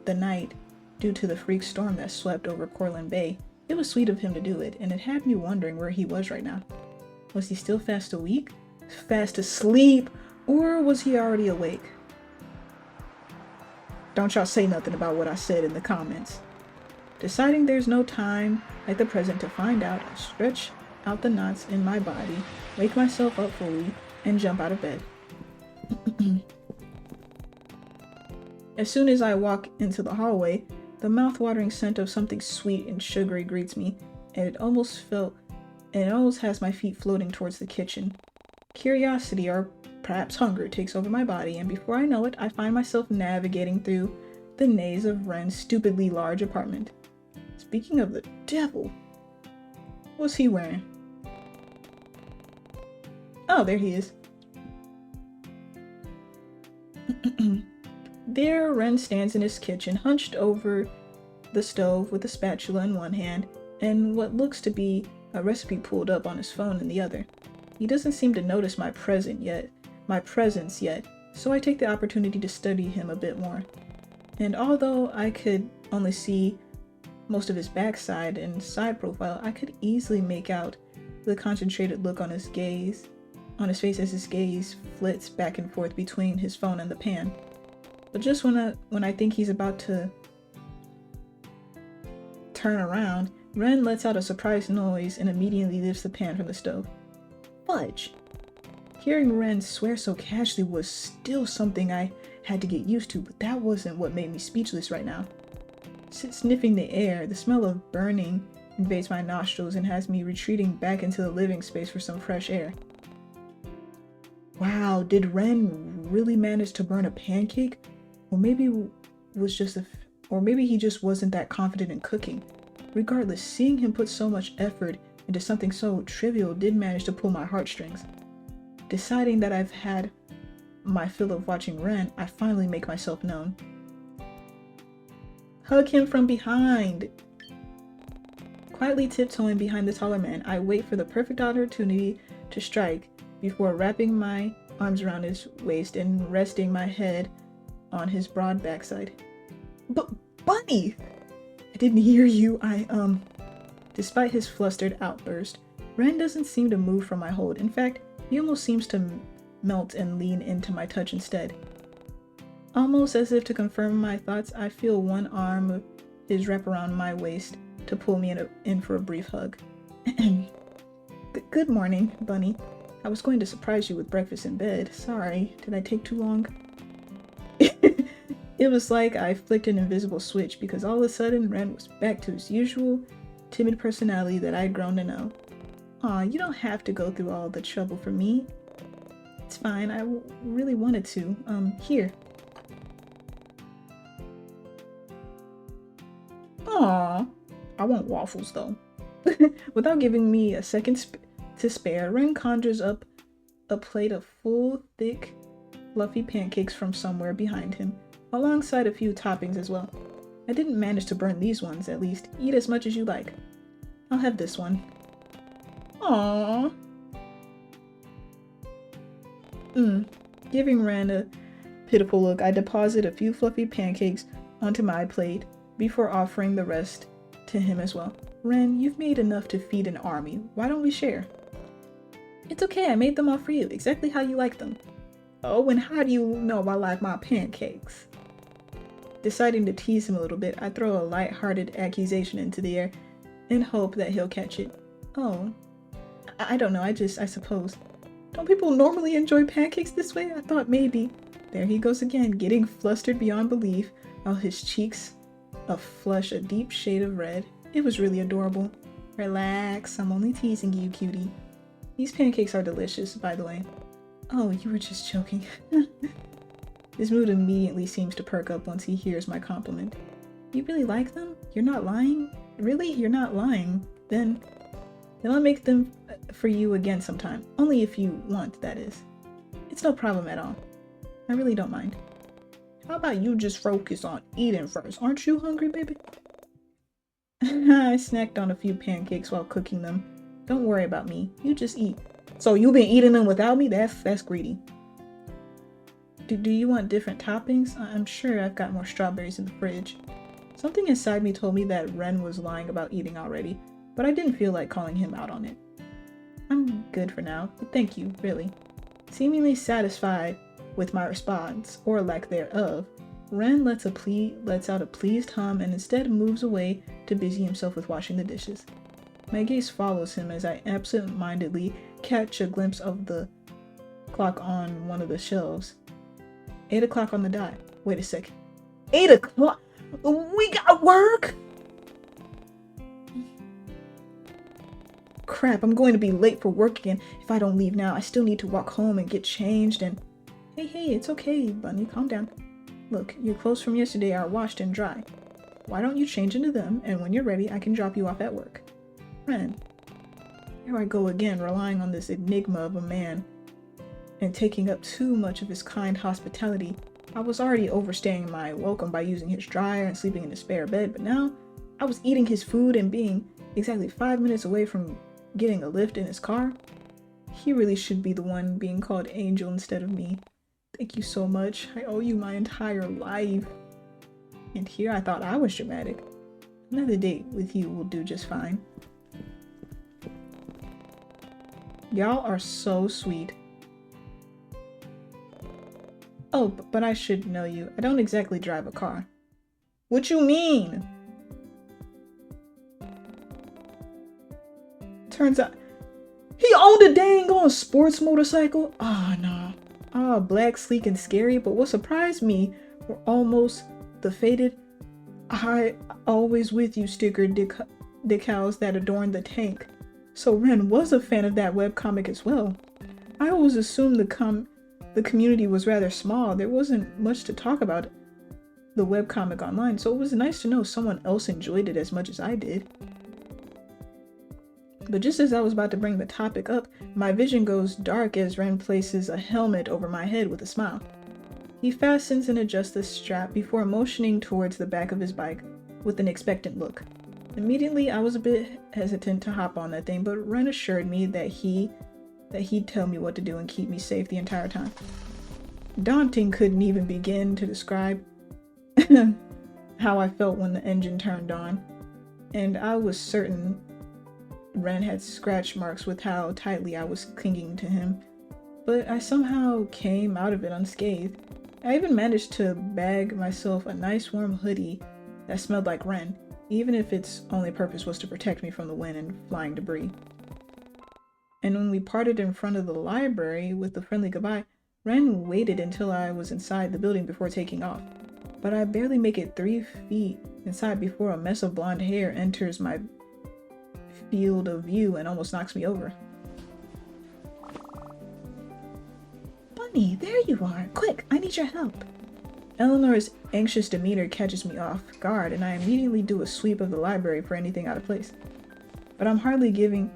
the night due to the freak storm that swept over Cortland Bay. It was sweet of him to do it, and it had me wondering where he was right now. Was he still fast asleep, or was he already awake? Don't y'all say nothing about what I said in the comments. Deciding there's no time like the present to find out, I stretch out the knots in my body, wake myself up fully, and jump out of bed. As soon as I walk into the hallway, the mouth-watering scent of something sweet and sugary greets me, and it almost has my feet floating towards the kitchen. Curiosity, or perhaps hunger, takes over my body, and before I know it, I find myself navigating through the maze of Ren's stupidly large apartment. Speaking of the devil, what's he wearing? Oh, there he is. There, Ren stands in his kitchen, hunched over the stove with a spatula in one hand and what looks to be a recipe pulled up on his phone in the other. He doesn't seem to notice my presence yet, so I take the opportunity to study him a bit more. And although I could only see most of his backside and side profile, I could easily make out the concentrated look on his face as his gaze flits back and forth between his phone and the pan. But just when I think he's about to turn around, Ren lets out a surprised noise and immediately lifts the pan from the stove. Fudge! Hearing Ren swear so casually was still something I had to get used to, but that wasn't what made me speechless right now. Sniffing the air, the smell of burning invades my nostrils and has me retreating back into the living space for some fresh air. Wow, did Ren really manage to burn a pancake? Or maybe he just wasn't that confident in cooking. Regardless, seeing him put so much effort into something so trivial did manage to pull my heartstrings. Deciding that I've had my fill of watching Ren, I finally make myself known. Hug him from behind! Quietly tiptoeing behind the taller man, I wait for the perfect opportunity to strike before wrapping my arms around his waist and resting my head on his broad backside. But Bunny! I didn't hear you, Despite his flustered outburst, Ren doesn't seem to move from my hold. In fact, he almost seems to melt and lean into my touch instead. Almost as if to confirm my thoughts, I feel one arm of his wrap around my waist to pull me in for a brief hug. Good morning, Bunny. I was going to surprise you with breakfast in bed. Sorry, did I take too long? It was like I flicked an invisible switch because all of a sudden Ren was back to his usual timid personality that I'd grown to know. Aw, you don't have to go through all the trouble for me. It's fine, I really wanted to. Here. Aw, I want waffles though. Without giving me a second to spare, Ren conjures up a plate of full, thick, fluffy pancakes from somewhere behind him, alongside a few toppings as well. I didn't manage to burn these ones, at least. Eat as much as you like. I'll have this one. Aww. Giving Ren a pitiful look, I deposit a few fluffy pancakes onto my plate before offering the rest to him as well. Ren, you've made enough to feed an army. Why don't we share? It's okay, I made them all for you, exactly how you like them. Oh, and how do you know I like my pancakes? Deciding to tease him a little bit, I throw a light-hearted accusation into the air in hope that he'll catch it. Oh, I don't know, I suppose. Don't people normally enjoy pancakes this way? I thought maybe. There he goes again, getting flustered beyond belief, while his cheeks flush a deep shade of red. It was really adorable. Relax, I'm only teasing you, cutie. These pancakes are delicious, by the way. Oh, you were just joking. His mood immediately seems to perk up once he hears my compliment. You really like them? You're not lying? Really? You're not lying? Then I'll make them for you again sometime. Only if you want, that is. It's no problem at all. I really don't mind. How about you just focus on eating first? Aren't you hungry, baby? I snacked on a few pancakes while cooking them. Don't worry about me. You just eat. So you've been eating them without me? That's greedy. Do you want different toppings? I'm sure I've got more strawberries in the fridge. Something inside me told me that Ren was lying about eating already, but I didn't feel like calling him out on it. I'm good for now, but thank you, really. Seemingly satisfied with my response, or lack thereof, Ren lets out a pleased hum and instead moves away to busy himself with washing the dishes. My gaze follows him as I absent-mindedly catch a glimpse of the clock on one of the shelves. 8 o'clock on the dot. Wait a sec. 8 o'clock? We got work? Crap, I'm going to be late for work again if I don't leave now. I still need to walk home and get changed and... Hey, it's okay, Bunny, calm down. Look, your clothes from yesterday are washed and dry. Why don't you change into them, and when you're ready, I can drop you off at work. Ren. Here I go again, relying on this enigma of a man, and taking up too much of his kind hospitality. I was already overstaying my welcome by using his dryer and sleeping in a spare bed, but now I was eating his food and being exactly 5 minutes away from getting a lift in his car. He really should be the one being called Angel instead of me. Thank you so much. I owe you my entire life. And here I thought I was dramatic. Another date with you will do just fine. Y'all are so sweet. Oh, but I should know you. I don't exactly drive a car. What you mean? Turns out he owned a dang on sports motorcycle. Ah, nah. Ah, black, sleek, and scary. But what surprised me were almost the faded "I always with you" sticker decals that adorned the tank. So Ren was a fan of that webcomic as well. I always assumed the community was rather small. There wasn't much to talk about the webcomic online, so it was nice to know someone else enjoyed it as much as I did. But just as I was about to bring the topic up, my vision goes dark as Ren places a helmet over my head with a smile. He fastens and adjusts the strap before motioning towards the back of his bike with an expectant look. Immediately, I was a bit hesitant to hop on that thing, but Ren assured me that he'd tell me what to do and keep me safe the entire time. Daunting couldn't even begin to describe how I felt when the engine turned on, and I was certain Ren had scratch marks with how tightly I was clinging to him, but I somehow came out of it unscathed. I even managed to bag myself a nice warm hoodie that smelled like Ren, even if its only purpose was to protect me from the wind and flying debris. And when we parted in front of the library with a friendly goodbye, Ren waited until I was inside the building before taking off. But I barely make it 3 feet inside before a mess of blonde hair enters my field of view and almost knocks me over. Bunny, there you are. Quick, I need your help. Eleanor's anxious demeanor catches me off guard, and I immediately do a sweep of the library for anything out of place. But I'm hardly giving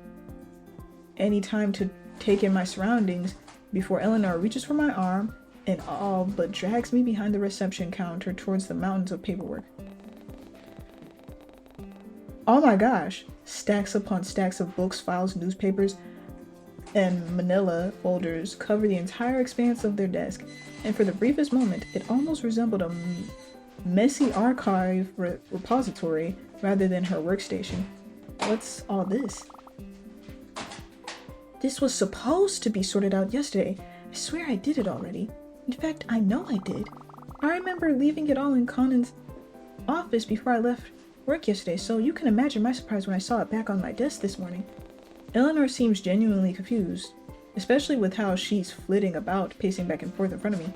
any time to take in my surroundings before Eleanor reaches for my arm and all but drags me behind the reception counter towards the mountains of paperwork. Oh my gosh! Stacks upon stacks of books, files, newspapers, and manila folders cover the entire expanse of their desk, and for the briefest moment, it almost resembled a messy archive repository rather than her workstation. What's all this? This was supposed to be sorted out yesterday. I swear I did it already. In fact, I know I did. I remember leaving it all in Conan's office before I left work yesterday, so you can imagine my surprise when I saw it back on my desk this morning. Eleanor seems genuinely confused, especially with how she's flitting about, pacing back and forth in front of me.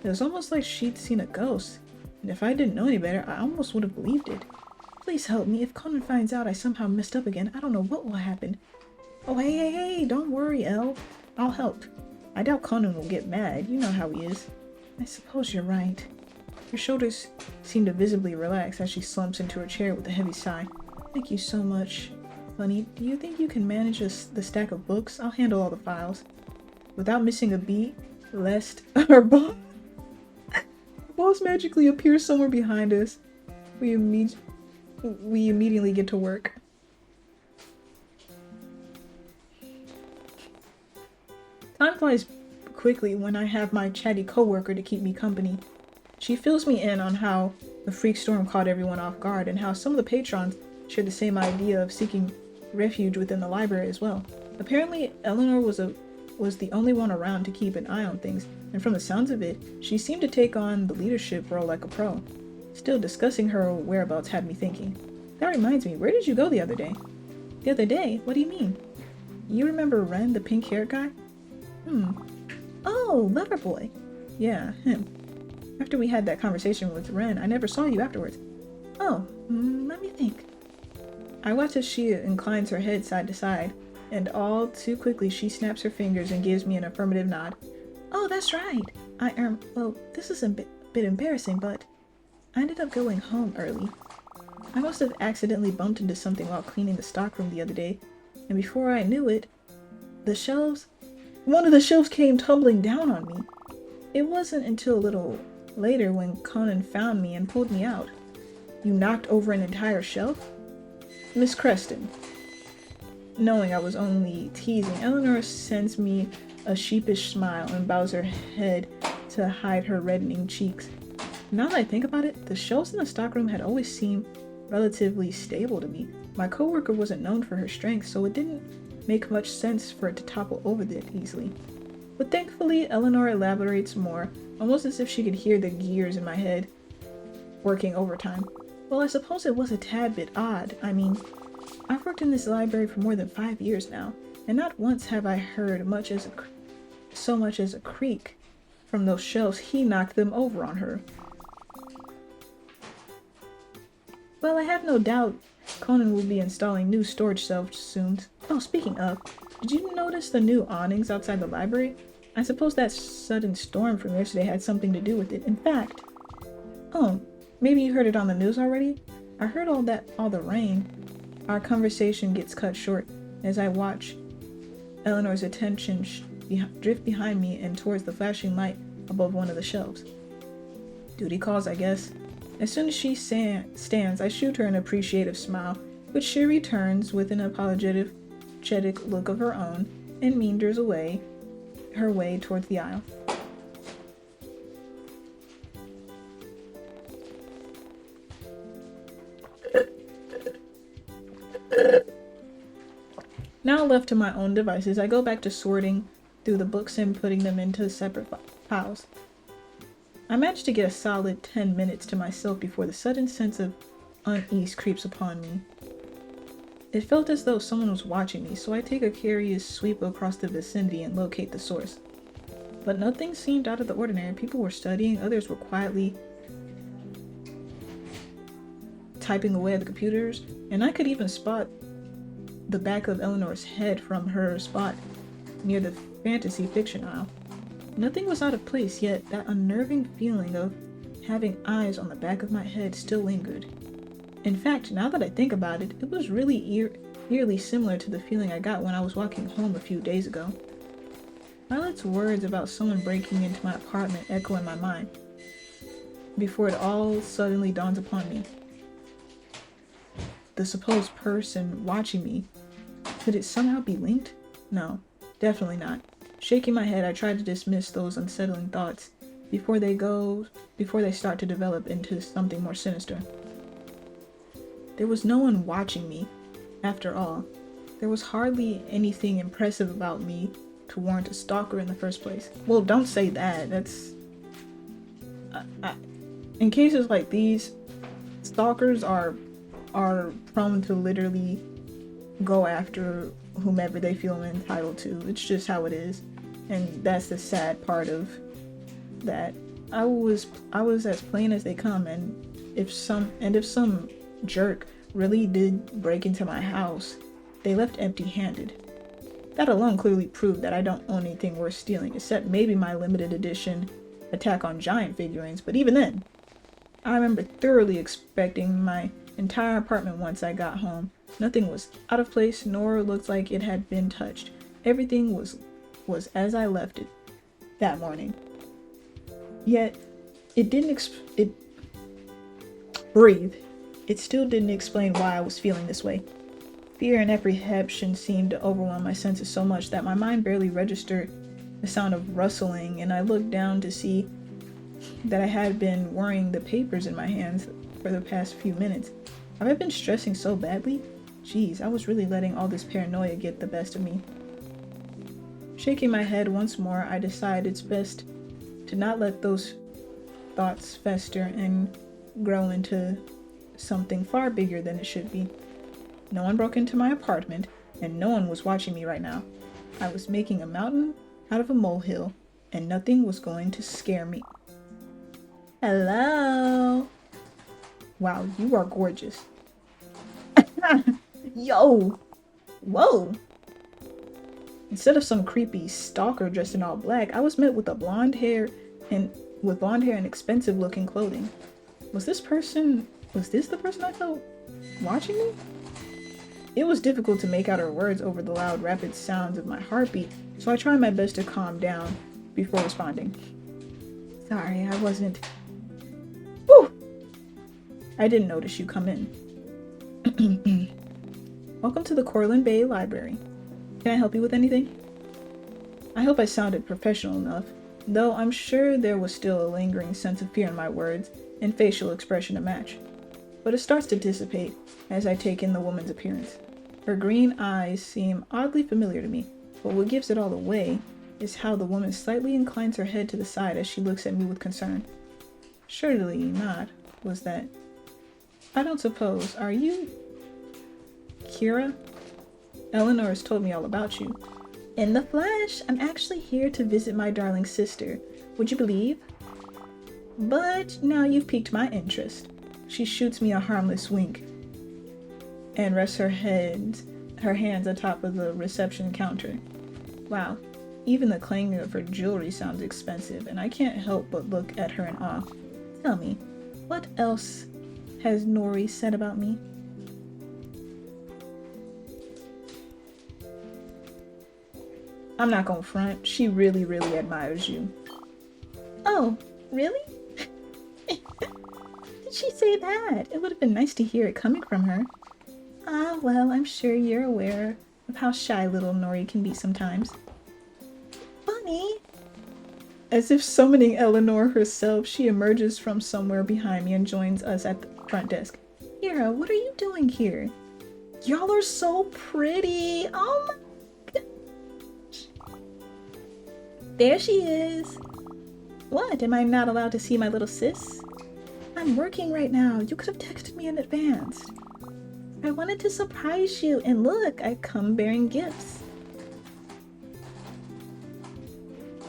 It was almost like she'd seen a ghost, and if I didn't know any better, I almost would have believed it. Please help me. If Conan finds out I somehow messed up again, I don't know what will happen. Oh, hey, don't worry, Elle. I'll help. I doubt Conan will get mad. You know how he is. I suppose you're right. Her shoulders seem to visibly relax as she slumps into her chair with a heavy sigh. Thank you so much. Funny, do you think you can manage the stack of books? I'll handle all the files. Without missing a beat, lest our boss magically appears somewhere behind us, we immediately get to work. Time flies quickly when I have my chatty coworker to keep me company. She fills me in on how the freak storm caught everyone off guard and how some of the patrons shared the same idea of seeking refuge within the library as well. Apparently, Eleanor was the only one around to keep an eye on things, and from the sounds of it, she seemed to take on the leadership role like a pro. Still, discussing her whereabouts had me thinking. That reminds me, where did you go the other day? The other day? What do you mean? You remember Ren, the pink-haired guy? Oh, Loverboy. Yeah, him. After we had that conversation with Ren, I never saw you afterwards. Oh, let me think. I watch as she inclines her head side to side, and all too quickly she snaps her fingers and gives me an affirmative nod. Oh, that's right. Well, this is a bit embarrassing, but I ended up going home early. I must have accidentally bumped into something while cleaning the stockroom the other day, and before I knew it, one of the shelves came tumbling down on me. It wasn't until a little later when Conan found me and pulled me out. You knocked over an entire shelf? Miss Creston. Knowing I was only teasing, Eleanor sends me a sheepish smile and bows her head to hide her reddening cheeks. Now that I think about it, the shelves in the stockroom had always seemed relatively stable to me. My coworker wasn't known for her strength, so it didn't make much sense for it to topple over that easily. But thankfully, Eleanor elaborates more, almost as if she could hear the gears in my head working overtime. Well, I suppose it was a tad bit odd. I mean, I've worked in this library for more than 5 years now, and not once have I heard so much as a creak from those shelves. He knocked them over on her. Well, I have no doubt Conan will be installing new storage shelves soon. Oh, speaking of, did you notice the new awnings outside the library? I suppose that sudden storm from yesterday had something to do with it. In fact, maybe you heard it on the news already? I heard all the rain. Our conversation gets cut short as I watch Eleanor's attention drift behind me and towards the flashing light above one of the shelves. Duty calls, I guess. As soon as she stands, I shoot her an appreciative smile, which she returns with an apologetic look of her own and meanders her way towards the aisle. Now left to my own devices, I go back to sorting through the books and putting them into separate piles. I managed to get a solid 10 minutes to myself before the sudden sense of unease creeps upon me. It felt as though someone was watching me, so I take a curious sweep across the vicinity and locate the source. But nothing seemed out of the ordinary. People were studying, others were quietly typing away at the computers, and I could even spot the back of Eleanor's head from her spot near the fantasy fiction aisle. Nothing was out of place, yet that unnerving feeling of having eyes on the back of my head still lingered. In fact, now that I think about it, it was really eerily similar to the feeling I got when I was walking home a few days ago. Violet's words about someone breaking into my apartment echo in my mind, before it all suddenly dawns upon me. The supposed person watching me, could it somehow be linked? No, definitely not. Shaking my head, I tried to dismiss those unsettling thoughts before they start to develop into something more sinister. There was no one watching me, after all. There was hardly anything impressive about me to warrant a stalker in the first place. Well, don't say that. That's... in cases like these, stalkers are prone to literally go after whomever they feel entitled to. It's just how it is. And that's the sad part of that. I was as plain as they come, and if some jerk really did break into my house, they left empty-handed. That alone clearly proved that I don't own anything worth stealing, except maybe my limited edition Attack on Giant figurines, but even then, I remember thoroughly inspecting my entire apartment once I got home. Nothing was out of place, nor looked like it had been touched. Everything was as I left it that morning. Yet, It still didn't explain why I was feeling this way. Fear and apprehension seemed to overwhelm my senses so much that my mind barely registered the sound of rustling, and I looked down to see that I had been worrying the papers in my hands for the past few minutes. Have I been stressing so badly? Jeez, I was really letting all this paranoia get the best of me. Shaking my head once more, I decided it's best to not let those thoughts fester and grow into something far bigger than it should be. No one broke into my apartment, and no one was watching me right now. I was making a mountain out of a molehill, and nothing was going to scare me. Hello? Wow, you are gorgeous. Yo! Whoa! Instead of some creepy stalker dressed in all black, I was met with blonde hair and expensive looking clothing. Was this the person I felt watching me? It was difficult to make out her words over the loud, rapid sounds of my heartbeat, so I tried my best to calm down before responding. Sorry, I wasn't... Whew! I didn't notice you come in. Welcome to the Corlin Bay Library. Can I help you with anything? I hope I sounded professional enough, though I'm sure there was still a lingering sense of fear in my words and facial expression to match. But it starts to dissipate as I take in the woman's appearance. Her green eyes seem oddly familiar to me, but what gives it all away is how the woman slightly inclines her head to the side as she looks at me with concern. Surely not, was that. I don't suppose. Are you... Kira? Eleanor has told me all about you. In the flesh, I'm actually here to visit my darling sister. Would you believe? But now you've piqued my interest. She shoots me a harmless wink and rests her hands atop of the reception counter. Wow, even the clanging of her jewelry sounds expensive, and I can't help but look at her in awe. Tell me, what else has Nori said about me? I'm not gonna front, she really, really admires you. Oh, really? Did she say that? It would have been nice to hear it coming from her. Ah, well, I'm sure you're aware of how shy little Nori can be sometimes. Bunny! As if summoning Eleanor herself, she emerges from somewhere behind me and joins us at the front desk. Kira, what are you doing here? Y'all are so pretty! Oh my gosh! There she is! What, am I not allowed to see my little sis? I'm working right now. You could have texted me in advance. I wanted to surprise you, and look, I come bearing gifts.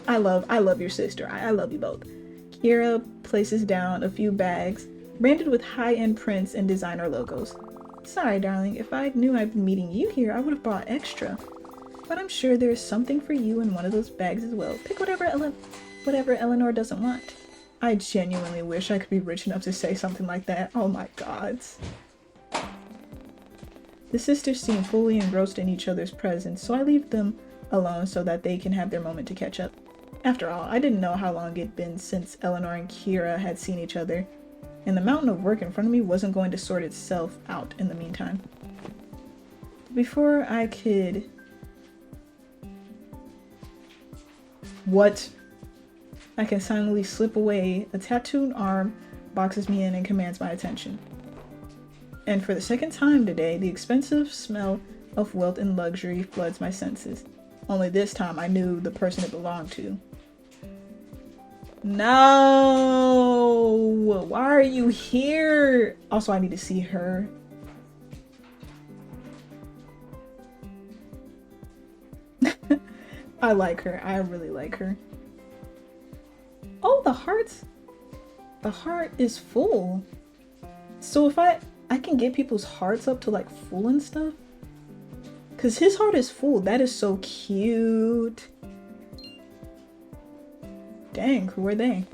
I love your sister. I love you both. Kira places down a few bags, branded with high-end prints and designer logos. Sorry, darling, if I knew I'd be meeting you here, I would have brought extra. But I'm sure there's something for you in one of those bags as well. Pick whatever Eleanor doesn't want. I genuinely wish I could be rich enough to say something like that. Oh my gods. The sisters seem fully engrossed in each other's presence, so I leave them alone so that they can have their moment to catch up. After all, I didn't know how long it'd been since Eleanor and Kira had seen each other, and the mountain of work in front of me wasn't going to sort itself out in the meantime. Before I could... What? I can silently slip away. A tattooed arm boxes me in and commands my attention. And for the second time today, the expensive smell of wealth and luxury floods my senses. Only this time I knew the person it belonged to. No! Why are you here? Also, I need to see her. I like her. I really like her. Oh, the hearts. The heart is full. So if I can get people's hearts up to like full and stuff. Cause his heart is full. That is so cute. Dang, who are they?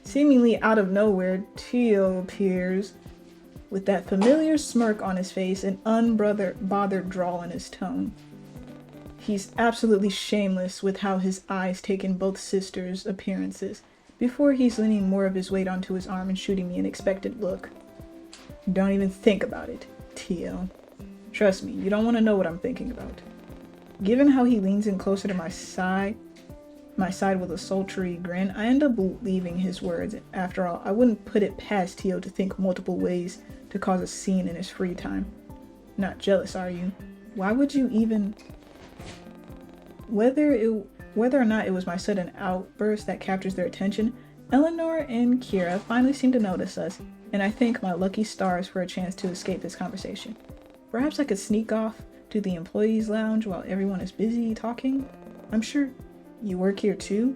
Seemingly out of nowhere, Teal appears with that familiar smirk on his face and unbothered drawl in his tone. He's absolutely shameless with how his eyes take in both sisters' appearances, before he's leaning more of his weight onto his arm and shooting me an expectant look. Don't even think about it, Teal. Trust me, you don't want to know what I'm thinking about. Given how he leans in closer to my side with a sultry grin, I end up believing his words. After all, I wouldn't put it past Teal to think multiple ways to cause a scene in his free time. Not jealous, are you? Why would you even... Whether or not it was my sudden outburst that captures their attention, Eleanor and Kira finally seem to notice us, and I thank my lucky stars for a chance to escape this conversation. Perhaps I could sneak off to the employees' lounge while everyone is busy talking? I'm sure you work here too?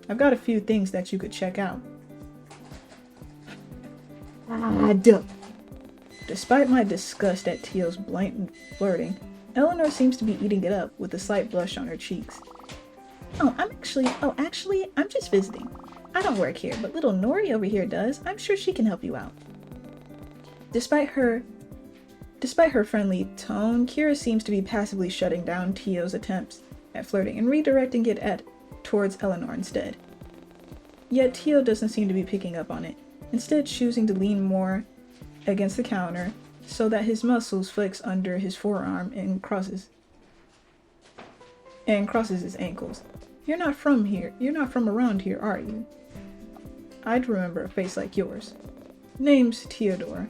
I've got a few things that you could check out. Despite my disgust at Teal's blatant flirting, Eleanor seems to be eating it up with a slight blush on her cheeks. Actually, I'm just visiting. I don't work here, but little Nori over here does. I'm sure she can help you out. Despite her friendly tone, Kira seems to be passively shutting down Teal's attempts at flirting and redirecting it towards Eleanor instead. Yet Teal doesn't seem to be picking up on it, instead choosing to lean more against the counter so that his muscles flex under his forearm and crosses his ankles. You're not from around here, are you? I'd remember a face like yours. Name's Theodore.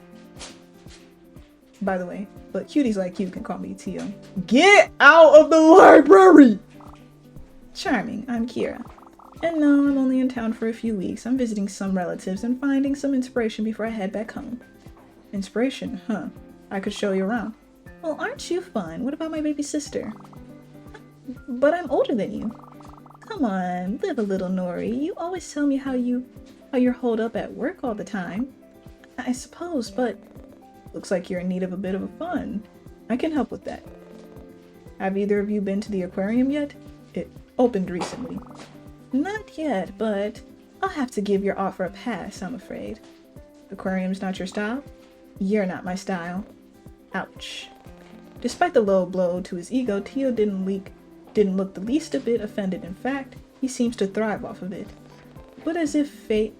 By the way, but cuties like you can call me Tio. Get out of the library! Charming, I'm Kira. And no, I'm only in town for a few weeks. I'm visiting some relatives and finding some inspiration before I head back home. Inspiration, huh? I could show you around. Well, aren't you fun? What about my baby sister? But I'm older than you. Come on, live a little, Nori. You always tell me how you're holed up at work all the time. I suppose, but looks like you're in need of a bit of fun. I can help with that. Have either of you been to the aquarium yet? It opened recently. Not yet, but I'll have to give your offer a pass, I'm afraid. Aquarium's not your style? You're not my style. Ouch. Despite the low blow to his ego, Tio didn't look the least a bit offended. In fact, he seems to thrive off of it. But as if fate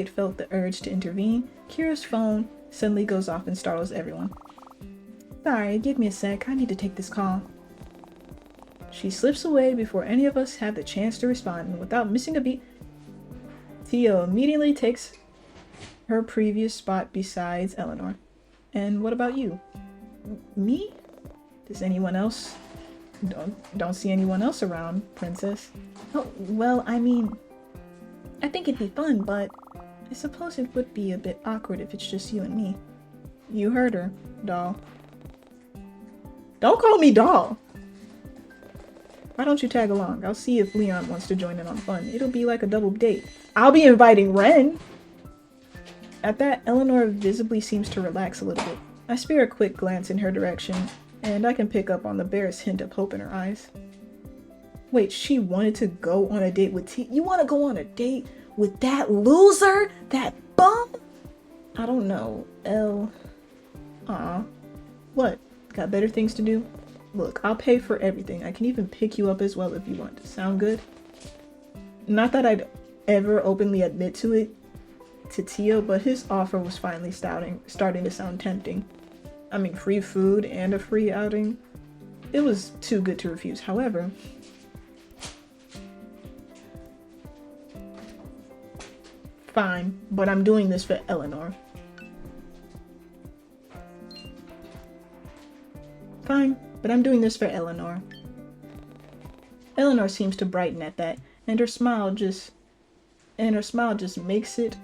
felt the urge to intervene, Kira's phone suddenly goes off and startles everyone. Sorry, give me a sec. I need to take this call. She slips away before any of us have the chance to respond, and without missing a beat, Theo immediately takes her previous spot besides Eleanor. And what about you? Me? Does anyone else? Don't see anyone else around, Princess. Oh, well, I mean, I think it'd be fun, but I suppose it would be a bit awkward if it's just you and me. You heard her, doll. Don't call me doll! Why don't you tag along? I'll see if Leon wants to join in on fun. It'll be like a double date. I'll be inviting Ren! At that, Eleanor visibly seems to relax a little bit. I spear a quick glance in her direction, and I can pick up on the barest hint of hope in her eyes. Wait, she wanted to go on a date with T? You want to go on a date With that loser? That bum? I don't know. What? Got better things to do? Look, I'll pay for everything. I can even pick you up as well if you want. Sound good? Not that I'd ever openly admit to it to Tio, but his offer was finally starting to sound tempting. I mean, free food and a free outing. It was too good to refuse. However, fine, but I'm doing this for Eleanor. Fine, but I'm doing this for Eleanor. Eleanor seems to brighten at that, and her smile just makes it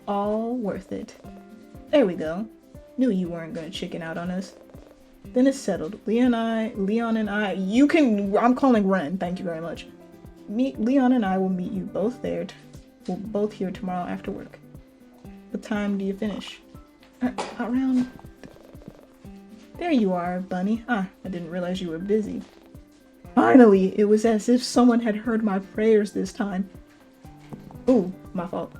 all worth it. There we go. Knew you weren't gonna chicken out on us. Then it's settled. Leon and I, I'm calling Ren, thank you very much. Leon and I will meet you both there. We're both here tomorrow after work. What time do you finish? Around... There you are, Bunny. I didn't realize you were busy. Finally! It was as if someone had heard my prayers this time. Ooh, my fault.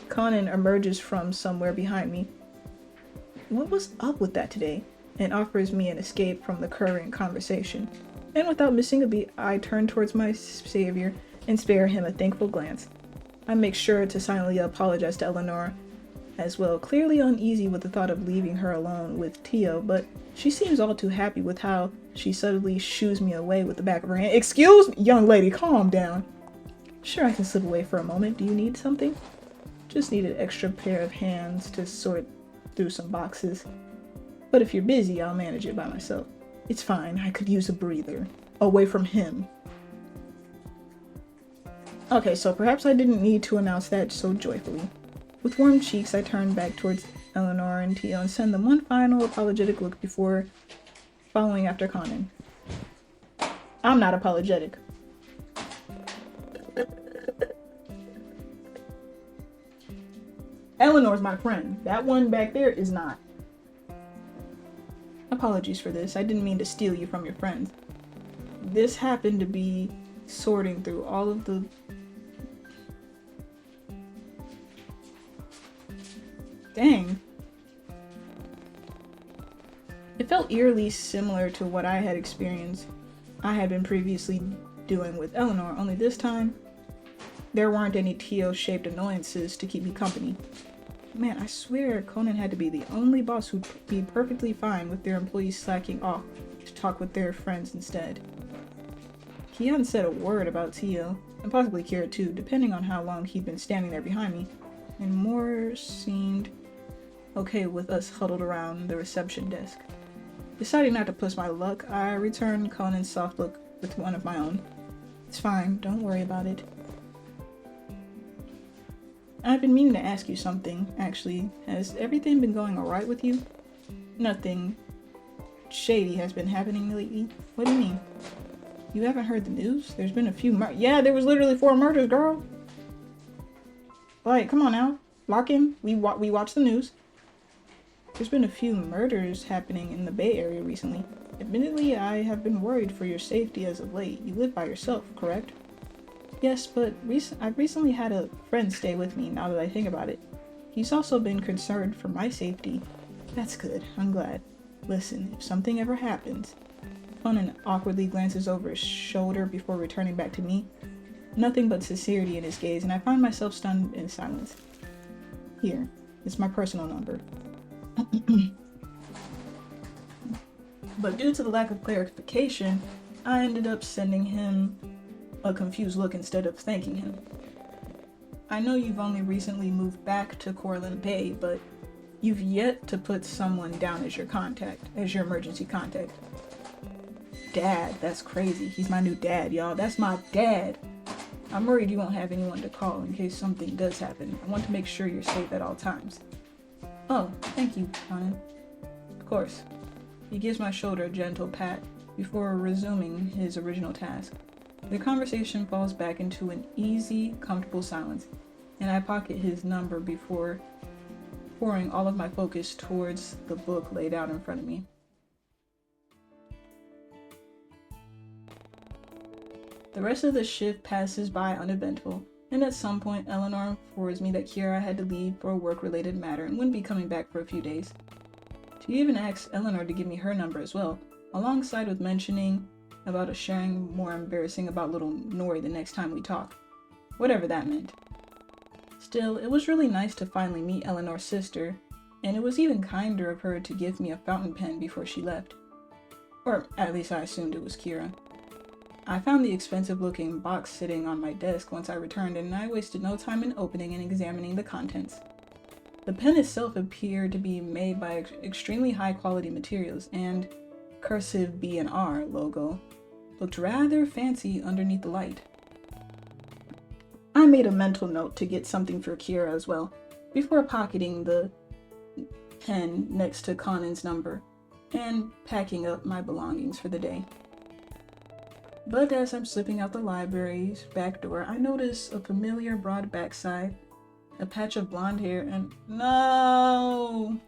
Conan emerges from somewhere behind me. What was up with that today? And offers me an escape from the current conversation. And without missing a beat, I turn towards my savior and spare him a thankful glance. I make sure to silently apologize to Eleanor as well, clearly uneasy with the thought of leaving her alone with Tio, but she seems all too happy with how she suddenly shoos me away with the back of her hand. Excuse me, young lady, calm down. Sure, I can slip away for a moment. Do you need something? Just need an extra pair of hands to sort through some boxes. But if you're busy, I'll manage it by myself. It's fine, I could use a breather. Away from him. Okay, so perhaps I didn't need to announce that so joyfully. With warm cheeks, I turn back towards Eleanor and Tio and send them one final apologetic look before following after Conan. I'm not apologetic. Eleanor's my friend. That one back there is not. Apologies for this. I didn't mean to steal you from your friends. This happened to be sorting through all of the... Dang. It felt eerily similar to what I had experienced I had been previously doing with Eleanor, only this time there weren't any Tio-shaped annoyances to keep me company. Man, I swear Conan had to be the only boss who'd be perfectly fine with their employees slacking off to talk with their friends instead. He hadn't said a word about Tio, and possibly Kira too, depending on how long he'd been standing there behind me, and more seemed okay with us huddled around the reception desk. Deciding not to push my luck, I returned Conan's soft look with one of my own. It's fine, don't worry about it. I've been meaning to ask you something, actually. Has everything been going alright with you? Nothing shady has been happening lately. What do you mean? You haven't heard the news? There's been a few yeah, there was literally 4 murders, girl! Like, come on now. Lock in. We watch the news. There's been a few murders happening in the Bay Area recently. Admittedly, I have been worried for your safety as of late. You live by yourself, correct? Yes, but I've recently had a friend stay with me, now that I think about it. He's also been concerned for my safety. That's good, I'm glad. Listen, if something ever happens... Conan awkwardly glances over his shoulder before returning back to me. Nothing but sincerity in his gaze, and I find myself stunned in silence. Here, it's my personal number. But due to the lack of clarification, I ended up sending him a confused look instead of thanking him. I know you've only recently moved back to Cortland Bay, but you've yet to put someone down as your emergency contact. Dad, that's crazy. He's my new dad, y'all. That's my dad. I'm worried you won't have anyone to call in case something does happen. I want to make sure you're safe at all times. Oh, thank you, Conan. Of course. He gives my shoulder a gentle pat before resuming his original task. The conversation falls back into an easy, comfortable silence, and I pocket his number before pouring all of my focus towards the book laid out in front of me. The rest of the shift passes by uneventful, and at some point Eleanor informs me that Kiara had to leave for a work-related matter and wouldn't be coming back for a few days. She even asks Eleanor to give me her number as well, alongside with mentioning about us sharing more embarrassing about little Nori the next time we talk. Whatever that meant. Still, it was really nice to finally meet Eleanor's sister, and it was even kinder of her to give me a fountain pen before she left. Or at least I assumed it was Kira. I found the expensive-looking box sitting on my desk once I returned, and I wasted no time in opening and examining the contents. The pen itself appeared to be made by extremely high-quality materials, and cursive B and R logo looked rather fancy underneath the light. I made a mental note to get something for Kira as well, before pocketing the pen next to Conan's number, and packing up my belongings for the day. But as I'm slipping out the library's back door, I notice a familiar broad backside, a patch of blonde hair, and no!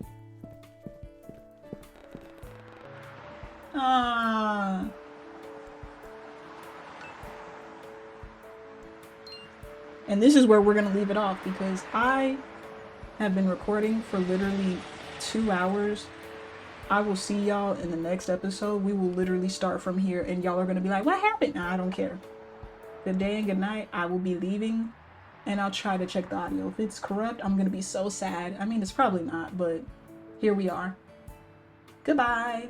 Ah! And this is where we're gonna leave it off, because I have been recording for literally 2 hours. I will see y'all in the next episode. We will literally start from here, and y'all are gonna be like, what happened? Nah, I don't care. Good day and good night. I will be leaving, and I'll try to check the audio. If it's corrupt, I'm gonna be so sad. I mean, it's probably not, but here we are. Goodbye.